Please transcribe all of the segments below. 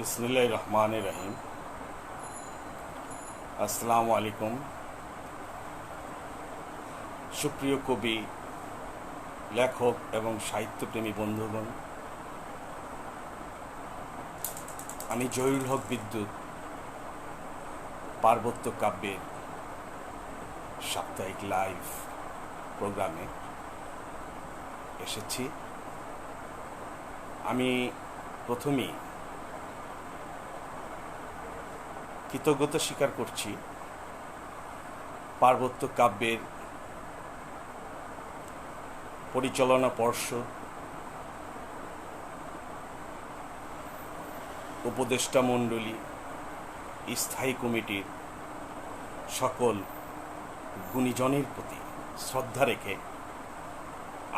বিসমিল্লাহির রহমানির রহিম। আসসালামু আলাইকুম। সুপ্রিয় কবি, লেখক এবং সাহিত্যপ্রেমী বন্ধুগণ, আমি জহিরুল হক বিদ্যুৎ পার্বত্য কাব্যের সাপ্তাহিক লাইভ প্রোগ্রামে এসেছি। আমি প্রথমেই কৃতজ্ঞতা স্বীকার করছি পার্বত্য কাব্যের পরিচালনা পর্ষদ, উপদেষ্টা মণ্ডলী, স্থায়ী কমিটির সকল গুণীজনের প্রতি শ্রদ্ধা রেখে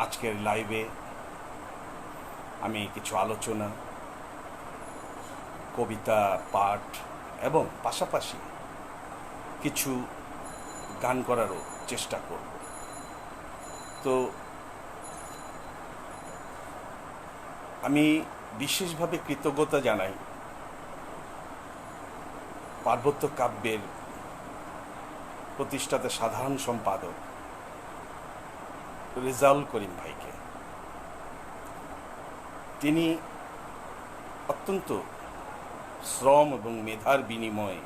আজকের লাইভে আমি কিছু আলোচনা, কবিতা পাঠ এবং পাশাপাশি কিছু গান করারও চেষ্টা করব। তো আমি বিশেষভাবে কৃতজ্ঞতা জানাই পার্বত্য কাব্যের প্রতিষ্ঠাতা সাধারণ সম্পাদক রেজাউল করিম ভাইকে। তিনি অত্যন্ত শ্রম এবং মেধার বিনিময়ে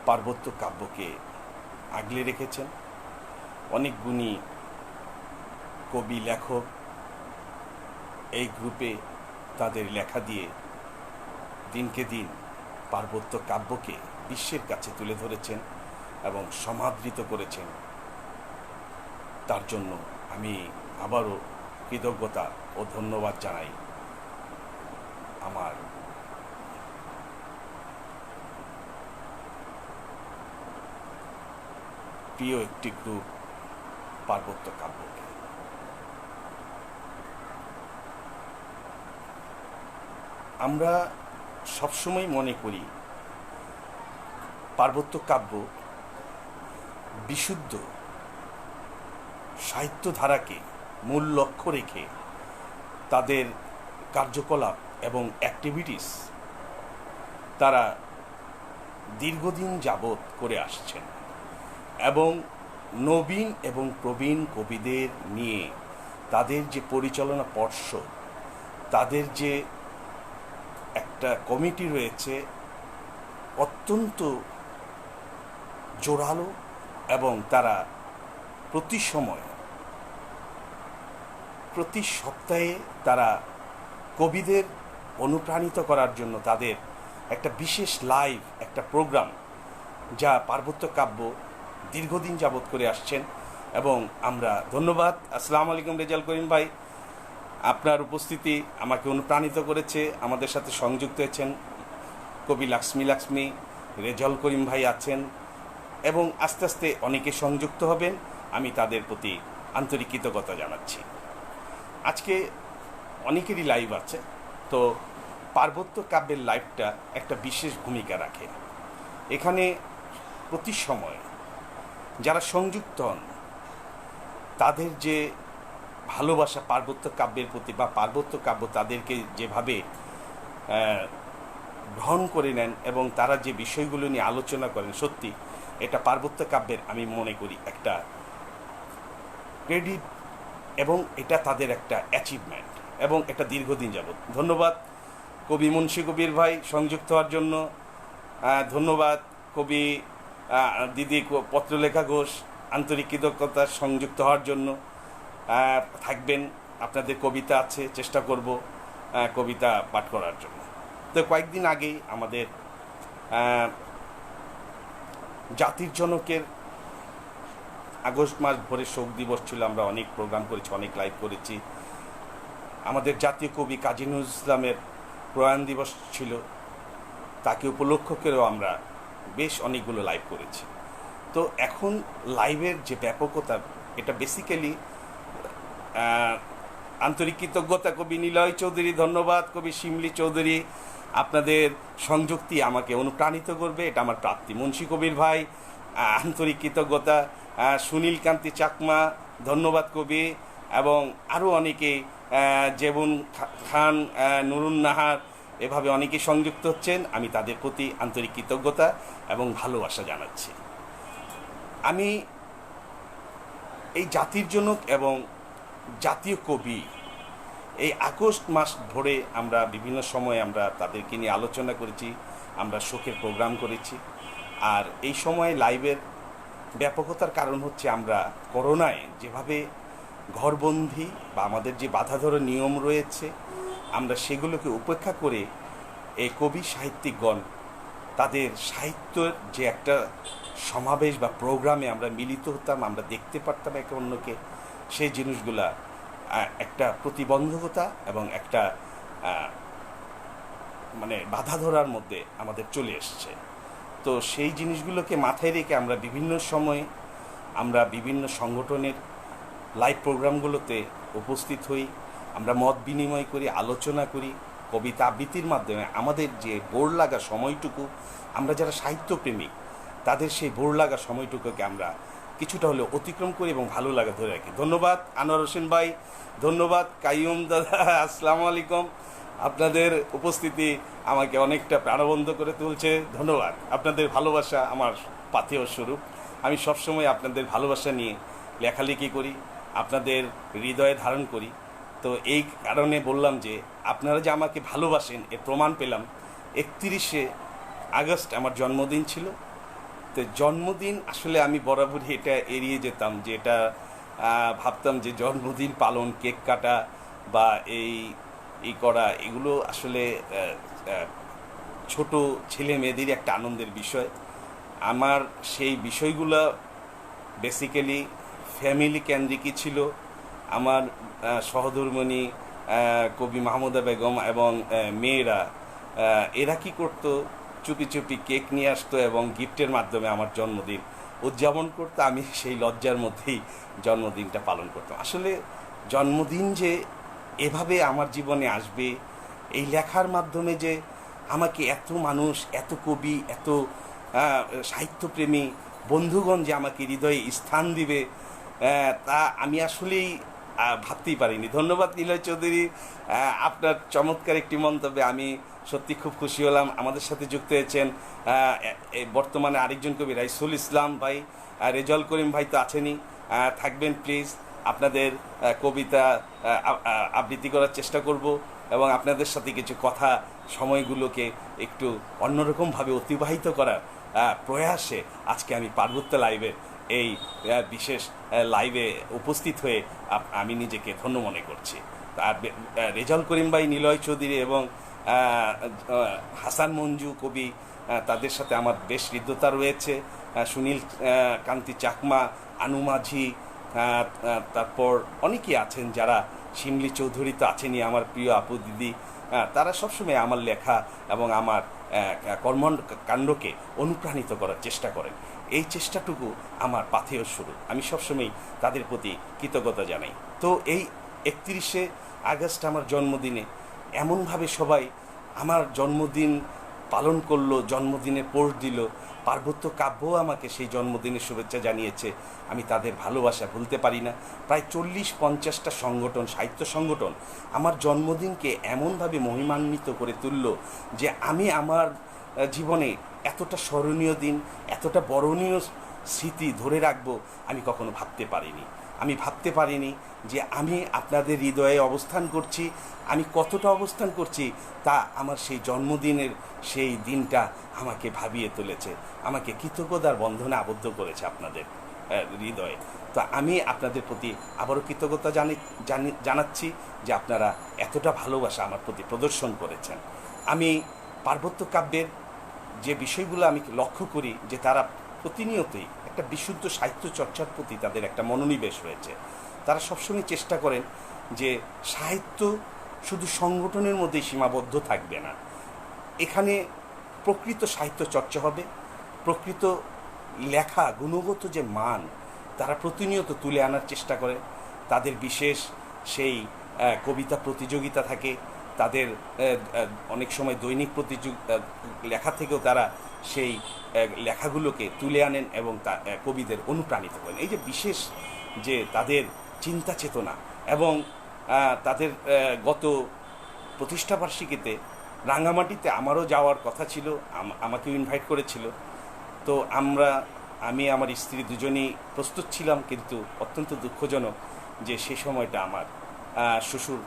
পার্বত্য কাব্যকে আগলে রেখেছেন। অনেক গুণী কবি, লেখক এই গ্রুপে তাদের লেখা দিয়ে দিনকে দিন পার্বত্য কাব্যকে বিশ্বের কাছে তুলে ধরেছেন এবং সমাদৃত করেছেন। তার জন্য আমি আবারও কৃতজ্ঞতা ও ধন্যবাদ জানাই আমার প্রিয় একটি গ্রুপ পার্বত্য কাব্যকে। আমরা সবসময় মনে করি পার্বত্য কাব্য বিশুদ্ধ সাহিত্য ধারাকে মূল লক্ষ্য রেখে তাদের কার্যকলাপ এবং অ্যাক্টিভিটিস তারা দীর্ঘদিন যাবৎ করে আসছেন এবং নবীন এবং প্রবীণ কবিদের নিয়ে তাদের যে পরিচালনা পর্ষদ, তাদের যে একটা কমিটি রয়েছে, অত্যন্ত জোরালো এবং তারা প্রতি সময়, প্রতি সপ্তাহে তারা কবিদের অনুপ্রাণিত করার জন্য তাদের একটা বিশেষ লাইভ একটা প্রোগ্রাম, যা পার্বত্য কাব্য দীর্ঘদিন যাবৎ করে আসছেন এবং আমরা ধন্যবাদ। আসসালামু আলাইকুম রেজাউল করিম ভাই, আপনার উপস্থিতি আমাকে অনুপ্রাণিত করেছে। আমাদের সাথে সংযুক্ত হয়েছেন কবি লাক্সমি, রেজাউল করিম ভাই আছেন এবং আস্তে আস্তে অনেকে সংযুক্ত হবেন। আমি তাদের প্রতি আন্তরিক কৃতজ্ঞতা জানাচ্ছি। আজকে অনেকেরই লাইভ আছে, তো পার্বত্য কাব্যের লাইভটা একটা বিশেষ ভূমিকা রাখে। এখানে প্রতি সময় যারা সংযুক্ত হন তাদের যে ভালোবাসা পার্বত্য কাব্যের প্রতি বা পার্বত্য কাব্য তাদেরকে যেভাবে গ্রহণ করে নেন এবং তারা যে বিষয়গুলো নিয়ে আলোচনা করেন, সত্যি এটা পার্বত্য কাব্যের আমি মনে করি একটা ক্রেডিট এবং এটা তাদের একটা অ্যাচিভমেন্ট এবং এটা দীর্ঘদিন যাবৎ। ধন্যবাদ কবি মুন্সী কবির ভাই সংযুক্ত হওয়ার জন্য। ধন্যবাদ কবি দিদি পত্রলেখা ঘোষ, আন্তরিক কৃতজ্ঞতা সংযুক্ত হওয়ার জন্য। থাকবেন, আপনাদের কবিতা আছে, চেষ্টা করব কবিতা পাঠ করার জন্য। তো কয়েকদিন আগেই আমাদের জাতির জনকের আগস্ট মাস ভরে শোক দিবস ছিল। আমরা অনেক প্রোগ্রাম করেছি, অনেক লাইভ করেছি। আমাদের জাতীয় কবি কাজী নজরুল ইসলামের প্রয়াণ দিবস ছিল, তাকে উপলক্ষ করেও আমরা বেশ অনেকগুলো লাইভ করেছি। তো এখন লাইভের যে ব্যাপকতা, এটা বেসিক্যালি আন্তরিক কৃতজ্ঞতা কবি নিলয় চৌধুরী, ধন্যবাদ কবি শিমলি চৌধুরী, আপনাদের সংযুক্তি আমাকে অনুপ্রাণিত করবে, এটা আমার প্রাপ্তি। মুন্সী কবির ভাই আন্তরিক কৃতজ্ঞতা, সুনীল কান্তি চাকমা, ধন্যবাদ কবি, এবং আরও অনেকে যেমন খান, নুরুন নাহার, এভাবে অনেকেই সংযুক্ত হচ্ছেন, আমি তাদের প্রতি আন্তরিক কৃতজ্ঞতা এবং ভালোবাসা জানাচ্ছি। আমি এই জাতির জনক এবং জাতীয় কবি, এই আগস্ট মাস ধরে আমরা বিভিন্ন সময়ে আমরা তাদেরকে নিয়ে আলোচনা করেছি, আমরা শোকের প্রোগ্রাম করেছি। আর এই সময় লাইভের ব্যাপকতার কারণ হচ্ছে আমরা করোনায় যেভাবে ঘরবন্দি বা আমাদের যে বাধাধরা নিয়ম রয়েছে, আমরা সেগুলোকে উপেক্ষা করে এই কবি সাহিত্যিকগণ তাদের সাহিত্যের যে একটা সমাবেশ বা প্রোগ্রামে আমরা মিলিত হতাম, আমরা দেখতে পারতাম একে অন্যকে, সেই জিনিসগুলা একটা প্রতিবন্ধকতা এবং একটা মানে বাধা ধরার মধ্যে আমাদের চলে এসছে। তো সেই জিনিসগুলোকে মাথায় রেখে আমরা বিভিন্ন সময়ে আমরা বিভিন্ন সংগঠনের লাইভ প্রোগ্রামগুলোতে উপস্থিত হই, আমরা মত বিনিময় করি, আলোচনা করি, কবিতা আবৃত্তির মাধ্যমে আমাদের যে বোর লাগা সময়টুকু, আমরা যারা সাহিত্যপ্রেমী তাদের সেই বোর লাগা সময়টুকুকে আমরা কিছুটা হলেও অতিক্রম করি এবং ভালো লাগা ধরে রাখি। ধন্যবাদ আনোয়ার হোসেন ভাই, ধন্যবাদ কাইয়ুম দাদা, আসসালামু আলাইকুম। আপনাদের উপস্থিতি আমাকে অনেকটা প্রাণবন্ত করে তুলছে। ধন্যবাদ, আপনাদের ভালোবাসা আমার পাথেয় স্বরূপ। আমি সবসময় আপনাদের ভালোবাসা নিয়ে লেখালেখি করি, আপনাদের হৃদয়ে ধারণ করি। তো এই কারণে বললাম যে আপনারা যে আমাকে ভালোবাসেন এর প্রমাণ পেলাম। 31শে আগস্ট আমার জন্মদিন ছিল। তো জন্মদিন আসলে আমি বরাবরই এটা এড়িয়ে যেতাম, যে এটা ভাবতাম যে জন্মদিন পালন, কেক কাটা বা এই করা, এগুলো আসলে ছোট ছেলে মেয়েদের একটা আনন্দের বিষয়। আমার সেই বিষয়গুলো বেসিক্যালি ফ্যামিলি কেন্দ্রিকই ছিল। আমার সহধর্মিণী কবি মাহমুদা বেগম এবং মেয়েরা এরা কী করতো, চুপি চুপি কেক নিয়ে আসতো এবং গিফটের মাধ্যমে আমার জন্মদিন উদযাপন করতো। আমি সেই লজ্জার মধ্যেই জন্মদিনটা পালন করতাম। আসলে জন্মদিন যে এভাবে আমার জীবনে আসবে, এই লেখার মাধ্যমে যে আমাকে এত মানুষ, এত কবি, এত সাহিত্যপ্রেমী বন্ধুগণ যে আমাকে হৃদয়ে স্থান দিবে, তা আমি আসলেই ভাবতেই পারিনি। ধন্যবাদ নিলয় চৌধুরী, আপনার চমৎকার একটি মন্তব্যে আমি সত্যি খুব খুশি হলাম। আমাদের সাথে যুক্ত হয়েছেন বর্তমানে আরেকজন কবি রাইসুল ইসলাম ভাই, রেজাউল করিম ভাই তো আছেনই, থাকবেন প্লিজ। আপনাদের কবিতা আবৃত্তি করার চেষ্টা করব এবং আপনাদের সাথে কিছু কথা সময়গুলোকে একটু অন্যরকমভাবে অতিবাহিত করার প্রয়াসে আজকে আমি পার্বত্য লাইভের এই বিশেষ লাইভে উপস্থিত হয়ে আমি নিজেকে ধন্য মনে করছি। আর রেজাউল করিম ভাই, নিলয় চৌধুরী এবং হাসান মঞ্জু কবি, তাদের সাথে আমার বেশ হৃদ্যতা রয়েছে। সুনীল কান্তি চাকমা, আনু মাঝি, তারপর অনেকেই আছেন যারা, শিমলি চৌধুরী তো আছেনই, আমার প্রিয় আপু দিদি, তারা সবসময় আমার লেখা এবং আমার কর্মকাণ্ডকে অনুপ্রাণিত করার চেষ্টা করেন। এই চেষ্টাটুকু আমার পাথেয় শুরু, আমি সবসময় তাদের প্রতি কৃতজ্ঞতা জানাই। তো এই 31শে আগস্ট আমার জন্মদিনে এমনভাবে সবাই আমার জন্মদিন পালন করলো, জন্মদিনে পোস্ট দিল, পার্বত্য কাব্য আমাকে সেই জন্মদিনের শুভেচ্ছা জানিয়েছে। আমি তাদের ভালোবাসা ভুলতে পারি না। প্রায় 40-50টা সংগঠন, সাহিত্য সংগঠন আমার জন্মদিনকে এমনভাবে মহিমান্বিত করে তুলল যে আমি আমার জীবনে এতটা স্মরণীয় দিন, এতটা বরণীয় স্মৃতি ধরে রাখবো আমি কখনো ভাবতে পারিনি। আমি ভাবতে পারিনি যে আমি আপনাদের হৃদয়ে অবস্থান করছি। আমি কতটা অবস্থান করছি তা আমার সেই জন্মদিনের সেই দিনটা আমাকে ভাবিয়ে তুলেছে, আমাকে কৃতজ্ঞতার বন্ধনে আবদ্ধ করেছে আপনাদের হৃদয়ে। তো আমি আপনাদের প্রতি আবারও কৃতজ্ঞতা জানাচ্ছি যে আপনারা এতটা ভালোবাসা আমার প্রতি প্রদর্শন করেছেন। আমি পার্বত্য কাব্যের যে বিষয়গুলো আমি লক্ষ্য করি যে তারা প্রতিনিয়তই একটা বিশুদ্ধ সাহিত্য চর্চার প্রতি তাদের একটা মনোনিবেশ রয়েছে। তারা সবসময় চেষ্টা করেন যে সাহিত্য শুধু সংগঠনের মধ্যেই সীমাবদ্ধ থাকবে না, এখানে প্রকৃত সাহিত্য চর্চা হবে, প্রকৃত লেখা গুণগত যে মান তারা প্রতিনিয়ত তুলে আনার চেষ্টা করে। তাদের বিশেষ সেই কবিতা প্রতিযোগিতা থাকে, তাদের অনেক সময় দৈনিক লেখা থেকেও তারা সেই লেখাগুলোকে তুলে আনেন এবং কবিদের অনুপ্রাণিত করেন। এই যে বিশেষ যে তাদের চিন্তা চেতনা এবং তাদের গত প্রতিষ্ঠাবার্ষিকীতে রাঙামাটিতে আমারও যাওয়ার কথা ছিল, আমাকেও ইনভাইট করেছিল। তো আমি আমার স্ত্রী দুজনেই প্রস্তুত ছিলাম, কিন্তু অত্যন্ত দুঃখজনক যে সেই সময়টা আমার শ্বশুর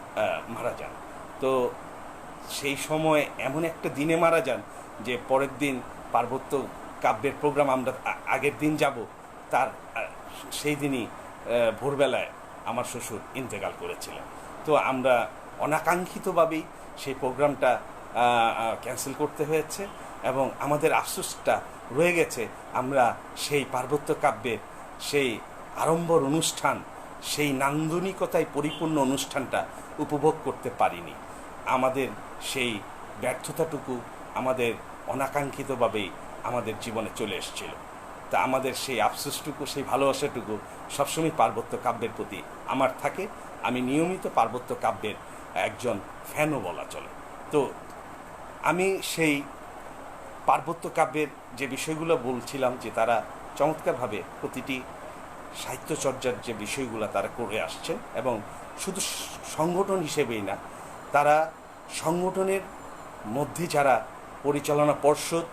মারা যান। তো সেই সময় এমন একটা দিনে মারা যান যে পরের দিন পার্বত্য কাব্যের প্রোগ্রাম আমরা আগের দিন যাব, তার সেই দিনই ভোরবেলায় আমার শ্বশুর ইন্তেকাল করেছিলেন। তো আমরা অনাকাঙ্ক্ষিতভাবেই সেই প্রোগ্রামটা ক্যান্সেল করতে হয়েছে, এবং আমাদের আফসোসটা রয়ে গেছে আমরা সেই পার্বত্য কাব্যের সেই আড়ম্বর অনুষ্ঠান, সেই নান্দনিকতায় পরিপূর্ণ অনুষ্ঠানটা উপভোগ করতে পারিনি। আমাদের সেই ব্যর্থতাটুকু আমাদের অনাকাঙ্ক্ষিতভাবেই আমাদের জীবনে চলে এসেছিল। তা আমাদের সেই আফসোসটুকু, সেই ভালোবাসাটুকু সবসময় পার্বত্য কাব্যের প্রতি আমার থাকে। আমি নিয়মিত পার্বত্য কাব্যের একজন ফ্যানও বলা চলে। তো আমি সেই পার্বত্য কাব্যের যে বিষয়গুলো বলছিলাম, যে তারা চমৎকারভাবে প্রতিটি সাহিত্যচর্যার যে বিষয়গুলো তারা করে আসছেন, এবং শুধু সংগঠন হিসেবেই না, তারা সংগঠনের মধ্যে যারা পরিচালনা পর্ষদ,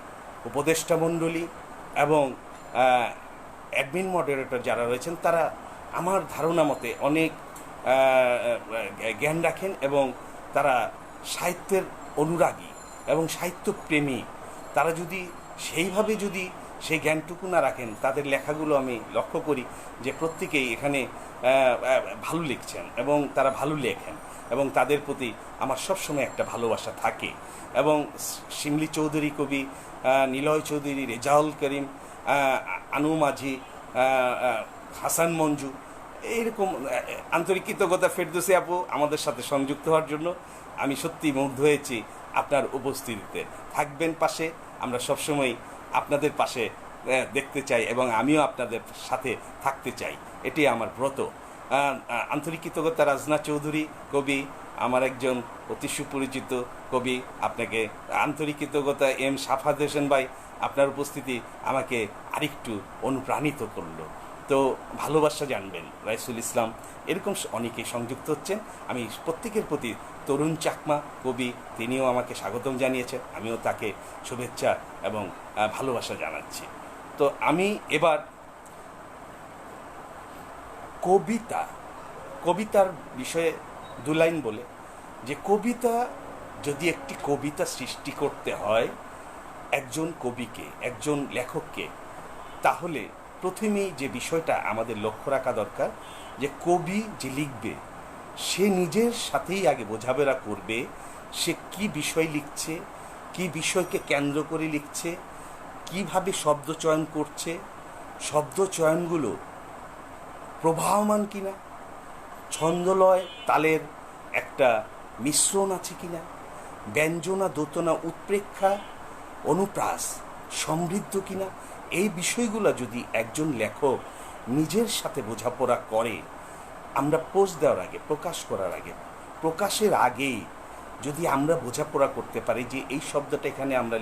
উপদেষ্টা মণ্ডলী এবং অ্যাডমিন মডারেটর যারা রয়েছেন, তারা আমার ধারণা মতে অনেক জ্ঞান রাখেন, এবং তারা সাহিত্যের অনুরাগী এবং সাহিত্যপ্রেমী। তারা যদি সেইভাবে যদি সেই জ্ঞানটুকু না রাখেন, তাদের লেখাগুলো আমি লক্ষ্য করি যে প্রত্যেকেই এখানে ভালো লিখছেন এবং তারা ভালো লেখেন, এবং তাদের প্রতি আমার সবসময় একটা ভালোবাসা থাকে। এবং শিমলি চৌধুরী কবি, নিলয় চৌধুরী, রেজাউল করিম, আনু মাঝি, হাসান মঞ্জু, এইরকম আন্তরিক কৃতজ্ঞতা ফেরদৌসী আপু আমাদের সাথে সংযুক্ত হওয়ার জন্য। আমি সত্যি মুগ্ধ হয়েছি আপনার উপস্থিতিতে। থাকবেন পাশে, আমরা সবসময় আপনাদের পাশে দেখতে চাই, এবং আমিও আপনাদের সাথে থাকতে চাই, এটি আমার ব্রত। আন্তরিক কৃতজ্ঞতা রাজনা চৌধুরী কবি, আমার একজন অতি সুপরিচিত কবি। আপনাকে আন্তরিক কৃতজ্ঞতা এম সাফাত হোসেন ভাই, আপনার উপস্থিতি আমাকে আরেকটু অনুপ্রাণিত করলো। তো ভালোবাসা জানবেন রাইসুল ইসলাম, এরকম অনেকেই সংযুক্ত হচ্ছেন। আমি প্রত্যেকের প্রতি, তরুণ চাকমা কবি, তিনিও আমাকে স্বাগতম জানিয়েছেন, আমিও তাকে শুভেচ্ছা এবং ভালোবাসা জানাচ্ছি। তো আমি এবার কবিতার বিষয়ে দু লাইন বলে, যে কবিতা, যদি একটি কবিতা সৃষ্টি করতে হয় একজন কবিকে, একজন লেখককে, তাহলে প্রথমেই যে বিষয়টা আমাদের লক্ষ্য রাখা দরকার, যে কবি যে লিখবে সে নিজের সাথেই আগে বোঝাপড়া করবে সে কি বিষয় লিখছে, কি বিষয়কে কেন্দ্র করে লিখছে, কিভাবে শব্দ চয়ন করছে, শব্দ চয়নগুলো প্রবাহমান কিনা, ছন্দলয় তালের একটা মিশ্রণ আছে কিনা, ব্যঞ্জনা দোতনা উৎপ্রেক্ষা অনুপ্রাস সমৃদ্ধ কিনা, এই বিষয়গুলো যদি একজন লেখক নিজের সাথে বোঝাপড়া করে, আমরা পোস্ট দেওয়ার আগে, প্রকাশ করার আগে, প্রকাশের আগেই যদি আমরা বোঝাপড়া করতে পারি যে এই শব্দটা এখানে আমরা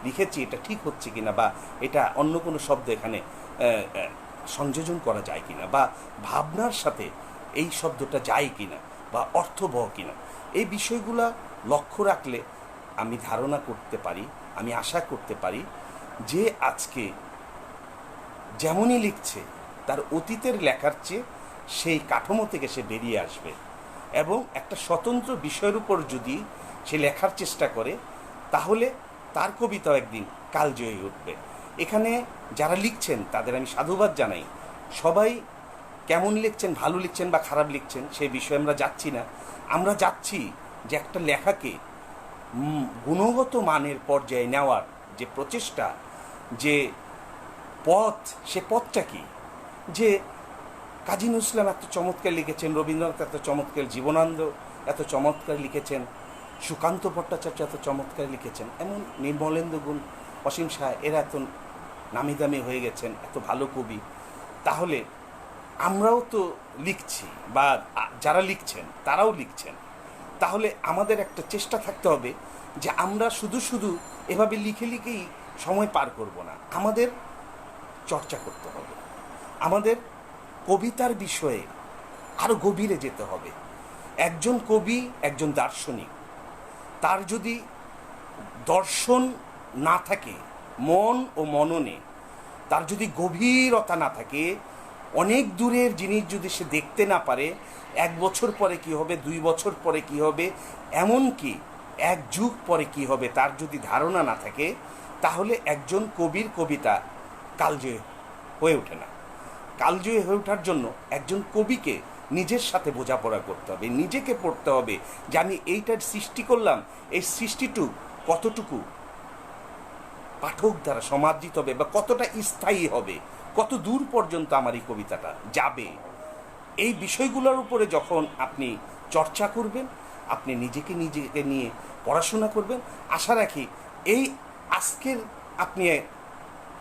লিখেছি এটা ঠিক হচ্ছে কিনা, বা এটা অন্য কোনো শব্দ এখানে সংযোজন করা যায় কিনা, বা ভাবনার সাথে এই শব্দটা যায় কিনা, বা অর্থবহ কিনা, এই বিষয়গুলা লক্ষ্য রাখলে আমি ধারণা করতে পারি, আমি আশা করতে পারি যে আজকে যেমনই লিখছে তার অতীতের লেখার চেয়ে সেই কাঠামো থেকে সে বেরিয়ে আসবে, এবং একটা স্বতন্ত্র বিষয়ের উপর যদি সে লেখার চেষ্টা করে, তাহলে তার কবিতাও একদিন কালজয়ী উঠবে। এখানে যারা লিখছেন তাদের আমি সাধুবাদ জানাই। সবাই কেমন লিখছেন, ভালো লিখছেন বা খারাপ লিখছেন সেই বিষয়ে আমরা যাচ্ছি না। আমরা যাচ্ছি যে একটা লেখাকে গুণগত মানের পর্যায়ে নেওয়ার যে প্রচেষ্টা, যে পথ, সে পথটা কি, যে কাজী নজরুল ইসলাম এত চমৎকার লিখেছেন, রবীন্দ্রনাথ এত চমৎকার, জীবনানন্দ এত চমৎকার লিখেছেন, সুকান্ত ভট্টাচার্য এত চমৎকার লিখেছেন, এমন নির্মলেন্দু গুণ, অসীম শাহ, এরা এত নামি দামি হয়ে গেছেন, এত ভালো কবি। তাহলে আমরাও তো লিখছি, বা যারা লিখছেন তারাও লিখছেন। তাহলে আমাদের একটা চেষ্টা থাকতে হবে যে আমরা শুধু শুধু এভাবে লিখে লিখেই সময় পার করব না, আমাদের চর্চা করতে হবে, আমাদের কবিতার বিষয়ে আরও গভীরে যেতে হবে। একজন কবি, একজন দার্শনিক, তার যদি দর্শন না থাকে, মন ও মননে তার যদি গভীরতা না থাকে, অনেক দূরের জিনিস যদি সে দেখতে না পারে, 1 বছর পরে কি হবে, 2 বছর পরে কি হবে, এমনকি 1 যুগ পরে কি হবে তার যদি ধারণা না থাকে, তাহলে একজন কবির কবিতা কালজয়ী হয়ে ওঠে না। কালজয়ী হয়ে ওঠার জন্য একজন কবিকে নিজের সাথে বোঝাপড়া করতে হবে, নিজেকে পড়তে হবে যে আমি এইটার সৃষ্টি করলাম, এই সৃষ্টিটুকু কতটুকু পাঠক দ্বারা সমাদৃত হবে বা কতটা স্থায়ী হবে, কত দূর পর্যন্ত আমার এই কবিতাটা যাবে। এই বিষয়গুলোর উপরে যখন আপনি চর্চা করবেন, আপনি নিজেকে নিয়ে পড়াশোনা করবেন, আশা রাখি এই আজকের আপনি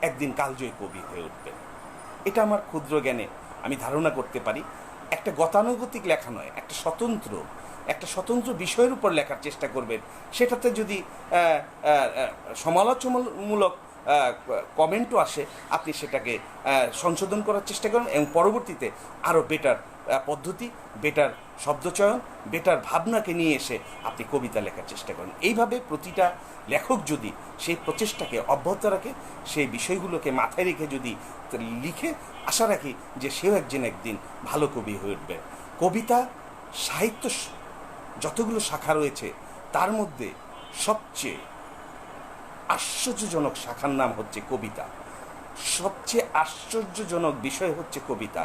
একদিন কালজয়ী কবি হয়ে উঠবেন। এটা আমার ক্ষুদ্র জ্ঞানে আমি ধারণা করতে পারি। একটা গতানুগতিক লেখা নয়, একটা স্বতন্ত্র বিষয়ের উপর লেখার চেষ্টা করবেন। সেটাতে যদি সমালোচনামূলক কমেন্টও আসে, আপনি সেটাকে সংশোধন করার চেষ্টা করেন এবং পরবর্তীতে আরও বেটার পদ্ধতি, বেটার শব্দচয়ন, বেটার ভাবনাকে নিয়ে এসে আপনি কবিতা লেখার চেষ্টা করেন। এইভাবে প্রতিটা লেখক যদি সেই প্রচেষ্টাকে অব্যাহত রাখে, সেই বিষয়গুলোকে মাথায় রেখে যদি লিখে, আশা রাখি যে সেও একদিন ভালো কবি হয়ে উঠবে। কবিতা সাহিত্য যতগুলো শাখা রয়েছে তার মধ্যে সবচেয়ে আশ্চর্যজনক শাখার নাম হচ্ছে কবিতা। সবচেয়ে আশ্চর্যজনক বিষয় হচ্ছে কবিতা।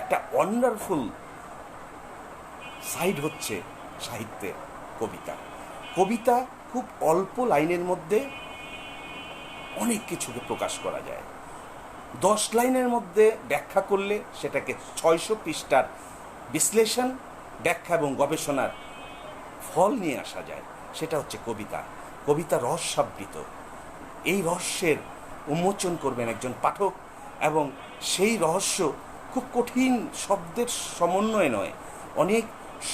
একটা ওয়ান্ডারফুল সাইড হচ্ছে সাহিত্যের কবিতা। কবিতা খুব অল্প লাইনের মধ্যে অনেক কিছুকে প্রকাশ করা যায়। 10 লাইনের মধ্যে ব্যাখ্যা করলে সেটাকে 600 পৃষ্ঠার বিশ্লেষণ, ব্যাখ্যা এবং গবেষণার ফল নিয়ে আসা যায়। সেটা হচ্ছে কবিতা। কবিতা রহস্যাবৃত। এই রহস্যের উন্মোচন করবেন একজন পাঠক, এবং সেই রহস্য খুব কঠিন শব্দের সমন্বয়ে নয়, অনেক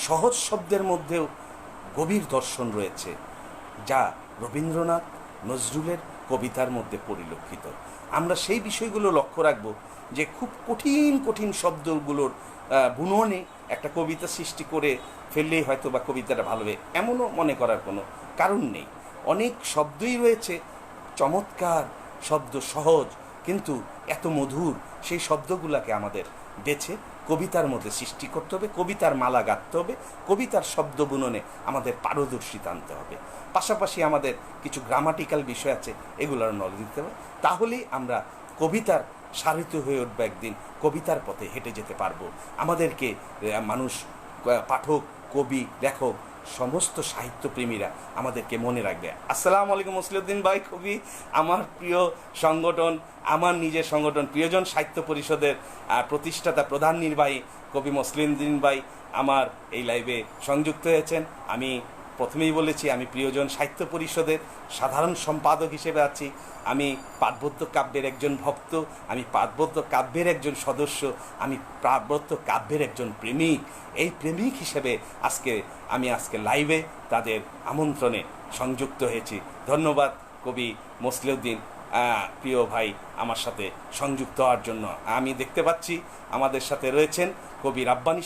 সহজ শব্দের মধ্যেও গভীর দর্শন রয়েছে, যা রবীন্দ্রনাথ, নজরুলের কবিতার মধ্যে পরিলক্ষিত। আমরা সেই বিষয়গুলো লক্ষ্য রাখব যে খুব কঠিন শব্দগুলোর বুননে একটা কবিতা সৃষ্টি করে ফেললেই হয়তো বা কবিতাটা ভালো হবে এমনও মনে করার কোনো কারণ নেই। অনেক শব্দই রয়েছে চমৎকার শব্দ, সহজ কিন্তু এত মধুর, সেই শব্দগুলোকে আমাদের বেছে কবিতার মধ্যে সৃষ্টি করতে হবে, কবিতার মালা গাঁথতে হবে, কবিতার শব্দ বুননে আমাদের পারদর্শিতা আনতে হবে। পাশাপাশি আমাদের কিছু গ্রামাটিক্যাল বিষয় আছে, এগুলোর নলেজ দিতে হবে। তাহলেই আমরা কবিতার সারিত হয়ে উঠবো, একদিন কবিতার পথে হেঁটে যেতে পারবো। আমাদেরকে মানুষ, পাঠক, কবি, লেখক, সমস্ত সাহিত্যপ্রেমীরা আমাদেরকে মনে রাখবে। আসসালামু আলাইকুম মসলিউদ্দিন ভাই, খুবই আমার প্রিয় সংগঠন, আমার নিজের সংগঠন প্রিয়জন সাহিত্য পরিষদের প্রতিষ্ঠাতা প্রধান নির্বাহী কবি মসলিউদ্দিন ভাই আমার এই লাইভে সংযুক্ত হয়েছেন। আমি প্রথমেই বলেছি আমি প্রিয়জন সাহিত্য পরিষদের সাধারণ সম্পাদক হিসেবে আছি। আমি পার্বত্য কাব্যের একজন ভক্ত, আমি পার্বত্য কাব্যের একজন সদস্য, আমি পার্বত্য কাব্যের একজন প্রেমিক। এই প্রেমিক হিসেবে আমি আজকে লাইভে তাদের আমন্ত্রণে সংযুক্ত হয়েছি। ধন্যবাদ কবি মসলিউদ্দিন, প্রিয় ভাই, আমার সাথে সংযুক্ত হওয়ার জন্য। আমি দেখতে পাচ্ছি আমাদের সাথে রয়েছেন কবি রাব্বানী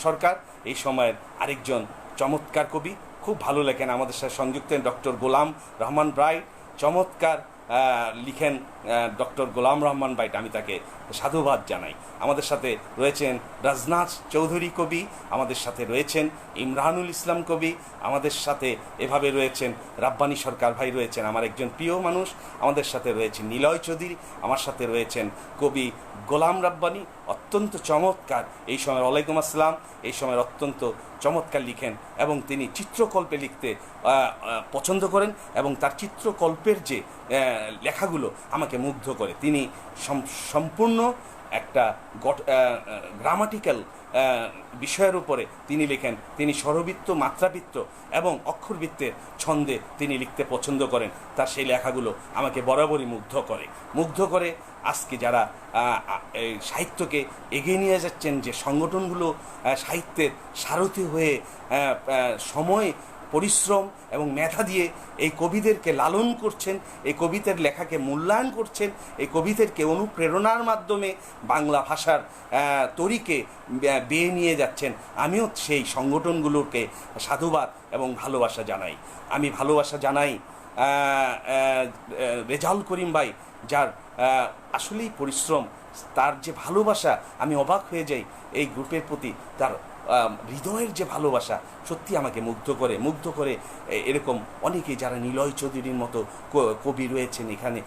সরকার, এই সময়ের আরেকজন চমৎকার কবি, খুব ভালো লেখেন। আমাদের সাথে সংযুক্ত ডক্টর গোলাম রহমান ব্রাইট, চমৎকার লিখেন ডক্টর গোলাম রহমান ব্রাইট, আমি তাকে সাধুবাদ জানাই। আমাদের সাথে রয়েছেন রাজনাথ চৌধুরী কবি, আমাদের সাথে রয়েছেন ইমরানুল ইসলাম কবি, আমাদের সাথে এভাবে রয়েছেন রাব্বানী সরকার ভাই, রয়েছেন আমার একজন প্রিয় মানুষ, আমাদের সাথে রয়েছেন নিলয় চৌধুরী, আমার সাথে রয়েছেন কবি গোলাম রাব্বানী, অত্যন্ত চমৎকার এই সময়, ওয়ালাইকুম আসসালাম, এই সময় অত্যন্ত চমৎকার লিখেন এবং তিনি চিত্রকল্পে লিখতে পছন্দ করেন এবং তার চিত্রকল্পের যে লেখাগুলো আমাকে মুগ্ধ করে। তিনি সম্পূর্ণ একটা গ্রামাটিক্যাল বিষয়ের উপরে তিনি লেখেন। তিনি স্বরবৃত্ত, মাত্রাবৃত্ত এবং অক্ষরবৃত্তের ছন্দে তিনি লিখতে পছন্দ করেন। তার সেই লেখাগুলো আমাকে বরাবরই মুগ্ধ করে। আজকে যারা সাহিত্যকে এগিয়ে নিয়ে যাচ্ছেন, যে সংগঠনগুলো সাহিত্যের সারথি হয়ে সময়, পরিশ্রম এবং মেধা দিয়ে এই কবিদেরকে লালন করছেন, এই কবিদের লেখাকে মূল্যায়ন করছেন, এই কবিদেরকে অনুপ্রেরণার মাধ্যমে বাংলা ভাষার তরিকে বেয়ে নিয়ে যাচ্ছেন, আমিও সেই সংগঠনগুলোকে সাধুবাদ এবং ভালোবাসা জানাই। আমি ভালোবাসা জানাই রেজাউল করিম ভাই, যার আসলেই পরিশ্রম, তার যে ভালোবাসা, আমি অবাক হয়ে যাই এই গ্রুপের প্রতি। তার হৃদয়ের যে ভালোবাসা সত্যি আমাকে মুগ্ধ করে। এরকম অনেকে যারা নিলয় চৌধুরীর মতো কবি রয়েছেন এখানে,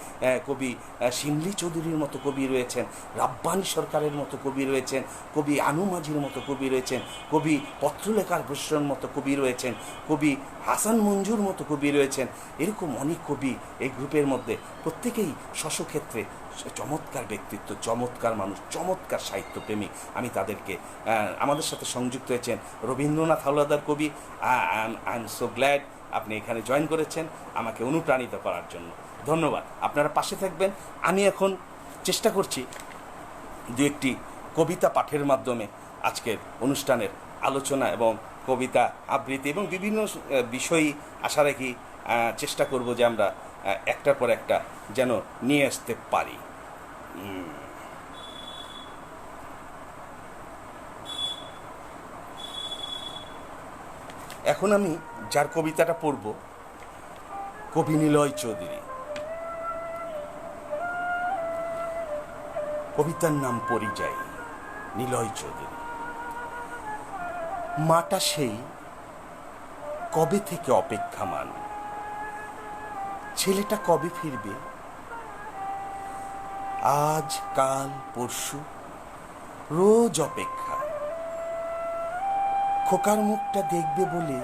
কবি শিমলি চৌধুরীর মতো কবি রয়েছেন, রাব্বানী সরকারের মতো কবি রয়েছেন, কবি আনু মাঝির মতো কবি রয়েছেন, কবি পত্রলেখার বৈশ্যর মতো কবি রয়েছেন, কবি হাসান মঞ্জুর মতো কবি রয়েছেন। এরকম অনেক কবি এই গ্রুপের মধ্যে, প্রত্যেকেই স্বস্বক্ষেত্রে চমৎকার ব্যক্তিত্ব, চমৎকার মানুষ, চমৎকার সাহিত্যপ্রেমী। আমি তাদেরকে, আমাদের সাথে সংযুক্ত হয়েছেন রবীন্দ্রনাথ হাওলাদার কবি। আই এম সো গ্ল্যাড আপনি এখানে জয়েন করেছেন আমাকে অনুপ্রাণিত করার জন্য। ধন্যবাদ, আপনারা পাশে থাকবেন। আমি এখন চেষ্টা করছি দু একটি কবিতা পাঠের মাধ্যমে আজকের অনুষ্ঠানের আলোচনা এবং কবিতা আবৃত্তি এবং বিভিন্ন বিষয় আশা রাখি চেষ্টা করব যে আমরা একটার পর একটা যেন নিয়ে আসতে পারি। এখন আমি যার কবিতাটা পড়ব, কবি নিলয় চৌধুরী। কবিতার নাম পরিযায়ী, নিলয় চৌধুরী। মাটা সেই কবে থেকে অপেক্ষামান, ছেলেটা কবে ফিরবে, আজ কাল পরশু রোজ অপেক্ষা। খোকার মুখটা দেখবে বলে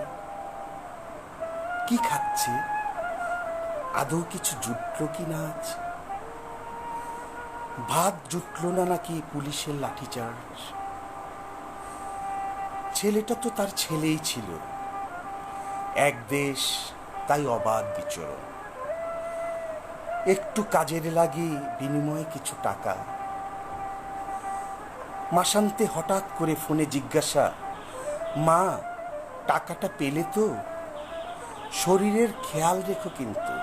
কি খাচ্ছে, আদৌ কিছু জুটল কি না আজ, ভাত জুটল না নাকি পুলিশের লাঠিচার্জ। ছেলেটা তো তার ছেলেই ছিল, এক দেশ তাই অবাধ বিচরণ, একটু কাজের লাগে বিনিময়ে কিছু টাকা। মাসান্তে হঠাৎ করে ফোনে জিজ্ঞাসা, মা টাকাটা পেলে তো, শরীরের খেয়াল রেখো কিন্তু।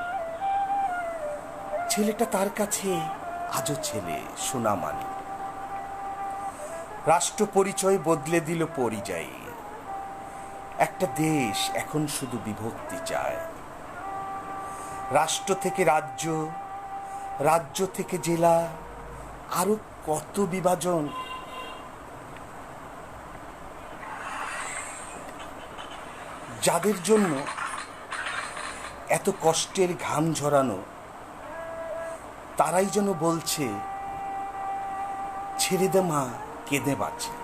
ছেলেটা তার কাছে আজও ছেলে, সোনা মানি। রাষ্ট্র পরিচয় বদলে দিল পরিযায়ী, একটা দেশ এখন শুধু বিভক্তি চায়। রাষ্ট্র থেকে রাজ্য, রাজ্য থেকে জেলা, আরো কত বিভাজন। যাদের জন্য এত কষ্টের ঘাম ঝরানো, তারাই যেন বলছে ছেড়ে দে মা, কেঁদে বাঁচে।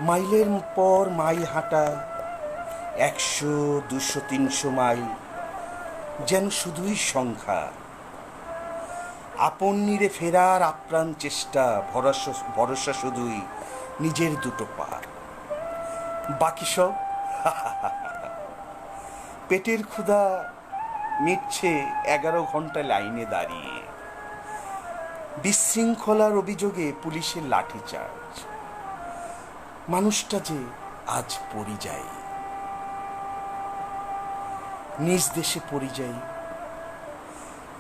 মাইলের পর মাইল হাঁটা, 100, 200, 300 মাইল যেন শুধুই সংখ্যা। আপন নিরে ফেরার আপ্রাণ চেষ্টা, ভরসা শুধুই নিজের দুটো পা। বাকি সব পেটের ক্ষুধা মিটছে 11 ঘন্টা লাইনে দাঁড়িয়ে। বিশৃঙ্খলার অভিযোগে পুলিশের লাঠিচার্জ। মানুষটা যে আজ পরিযায়ী, নিজ দেশে পরিযায়ী,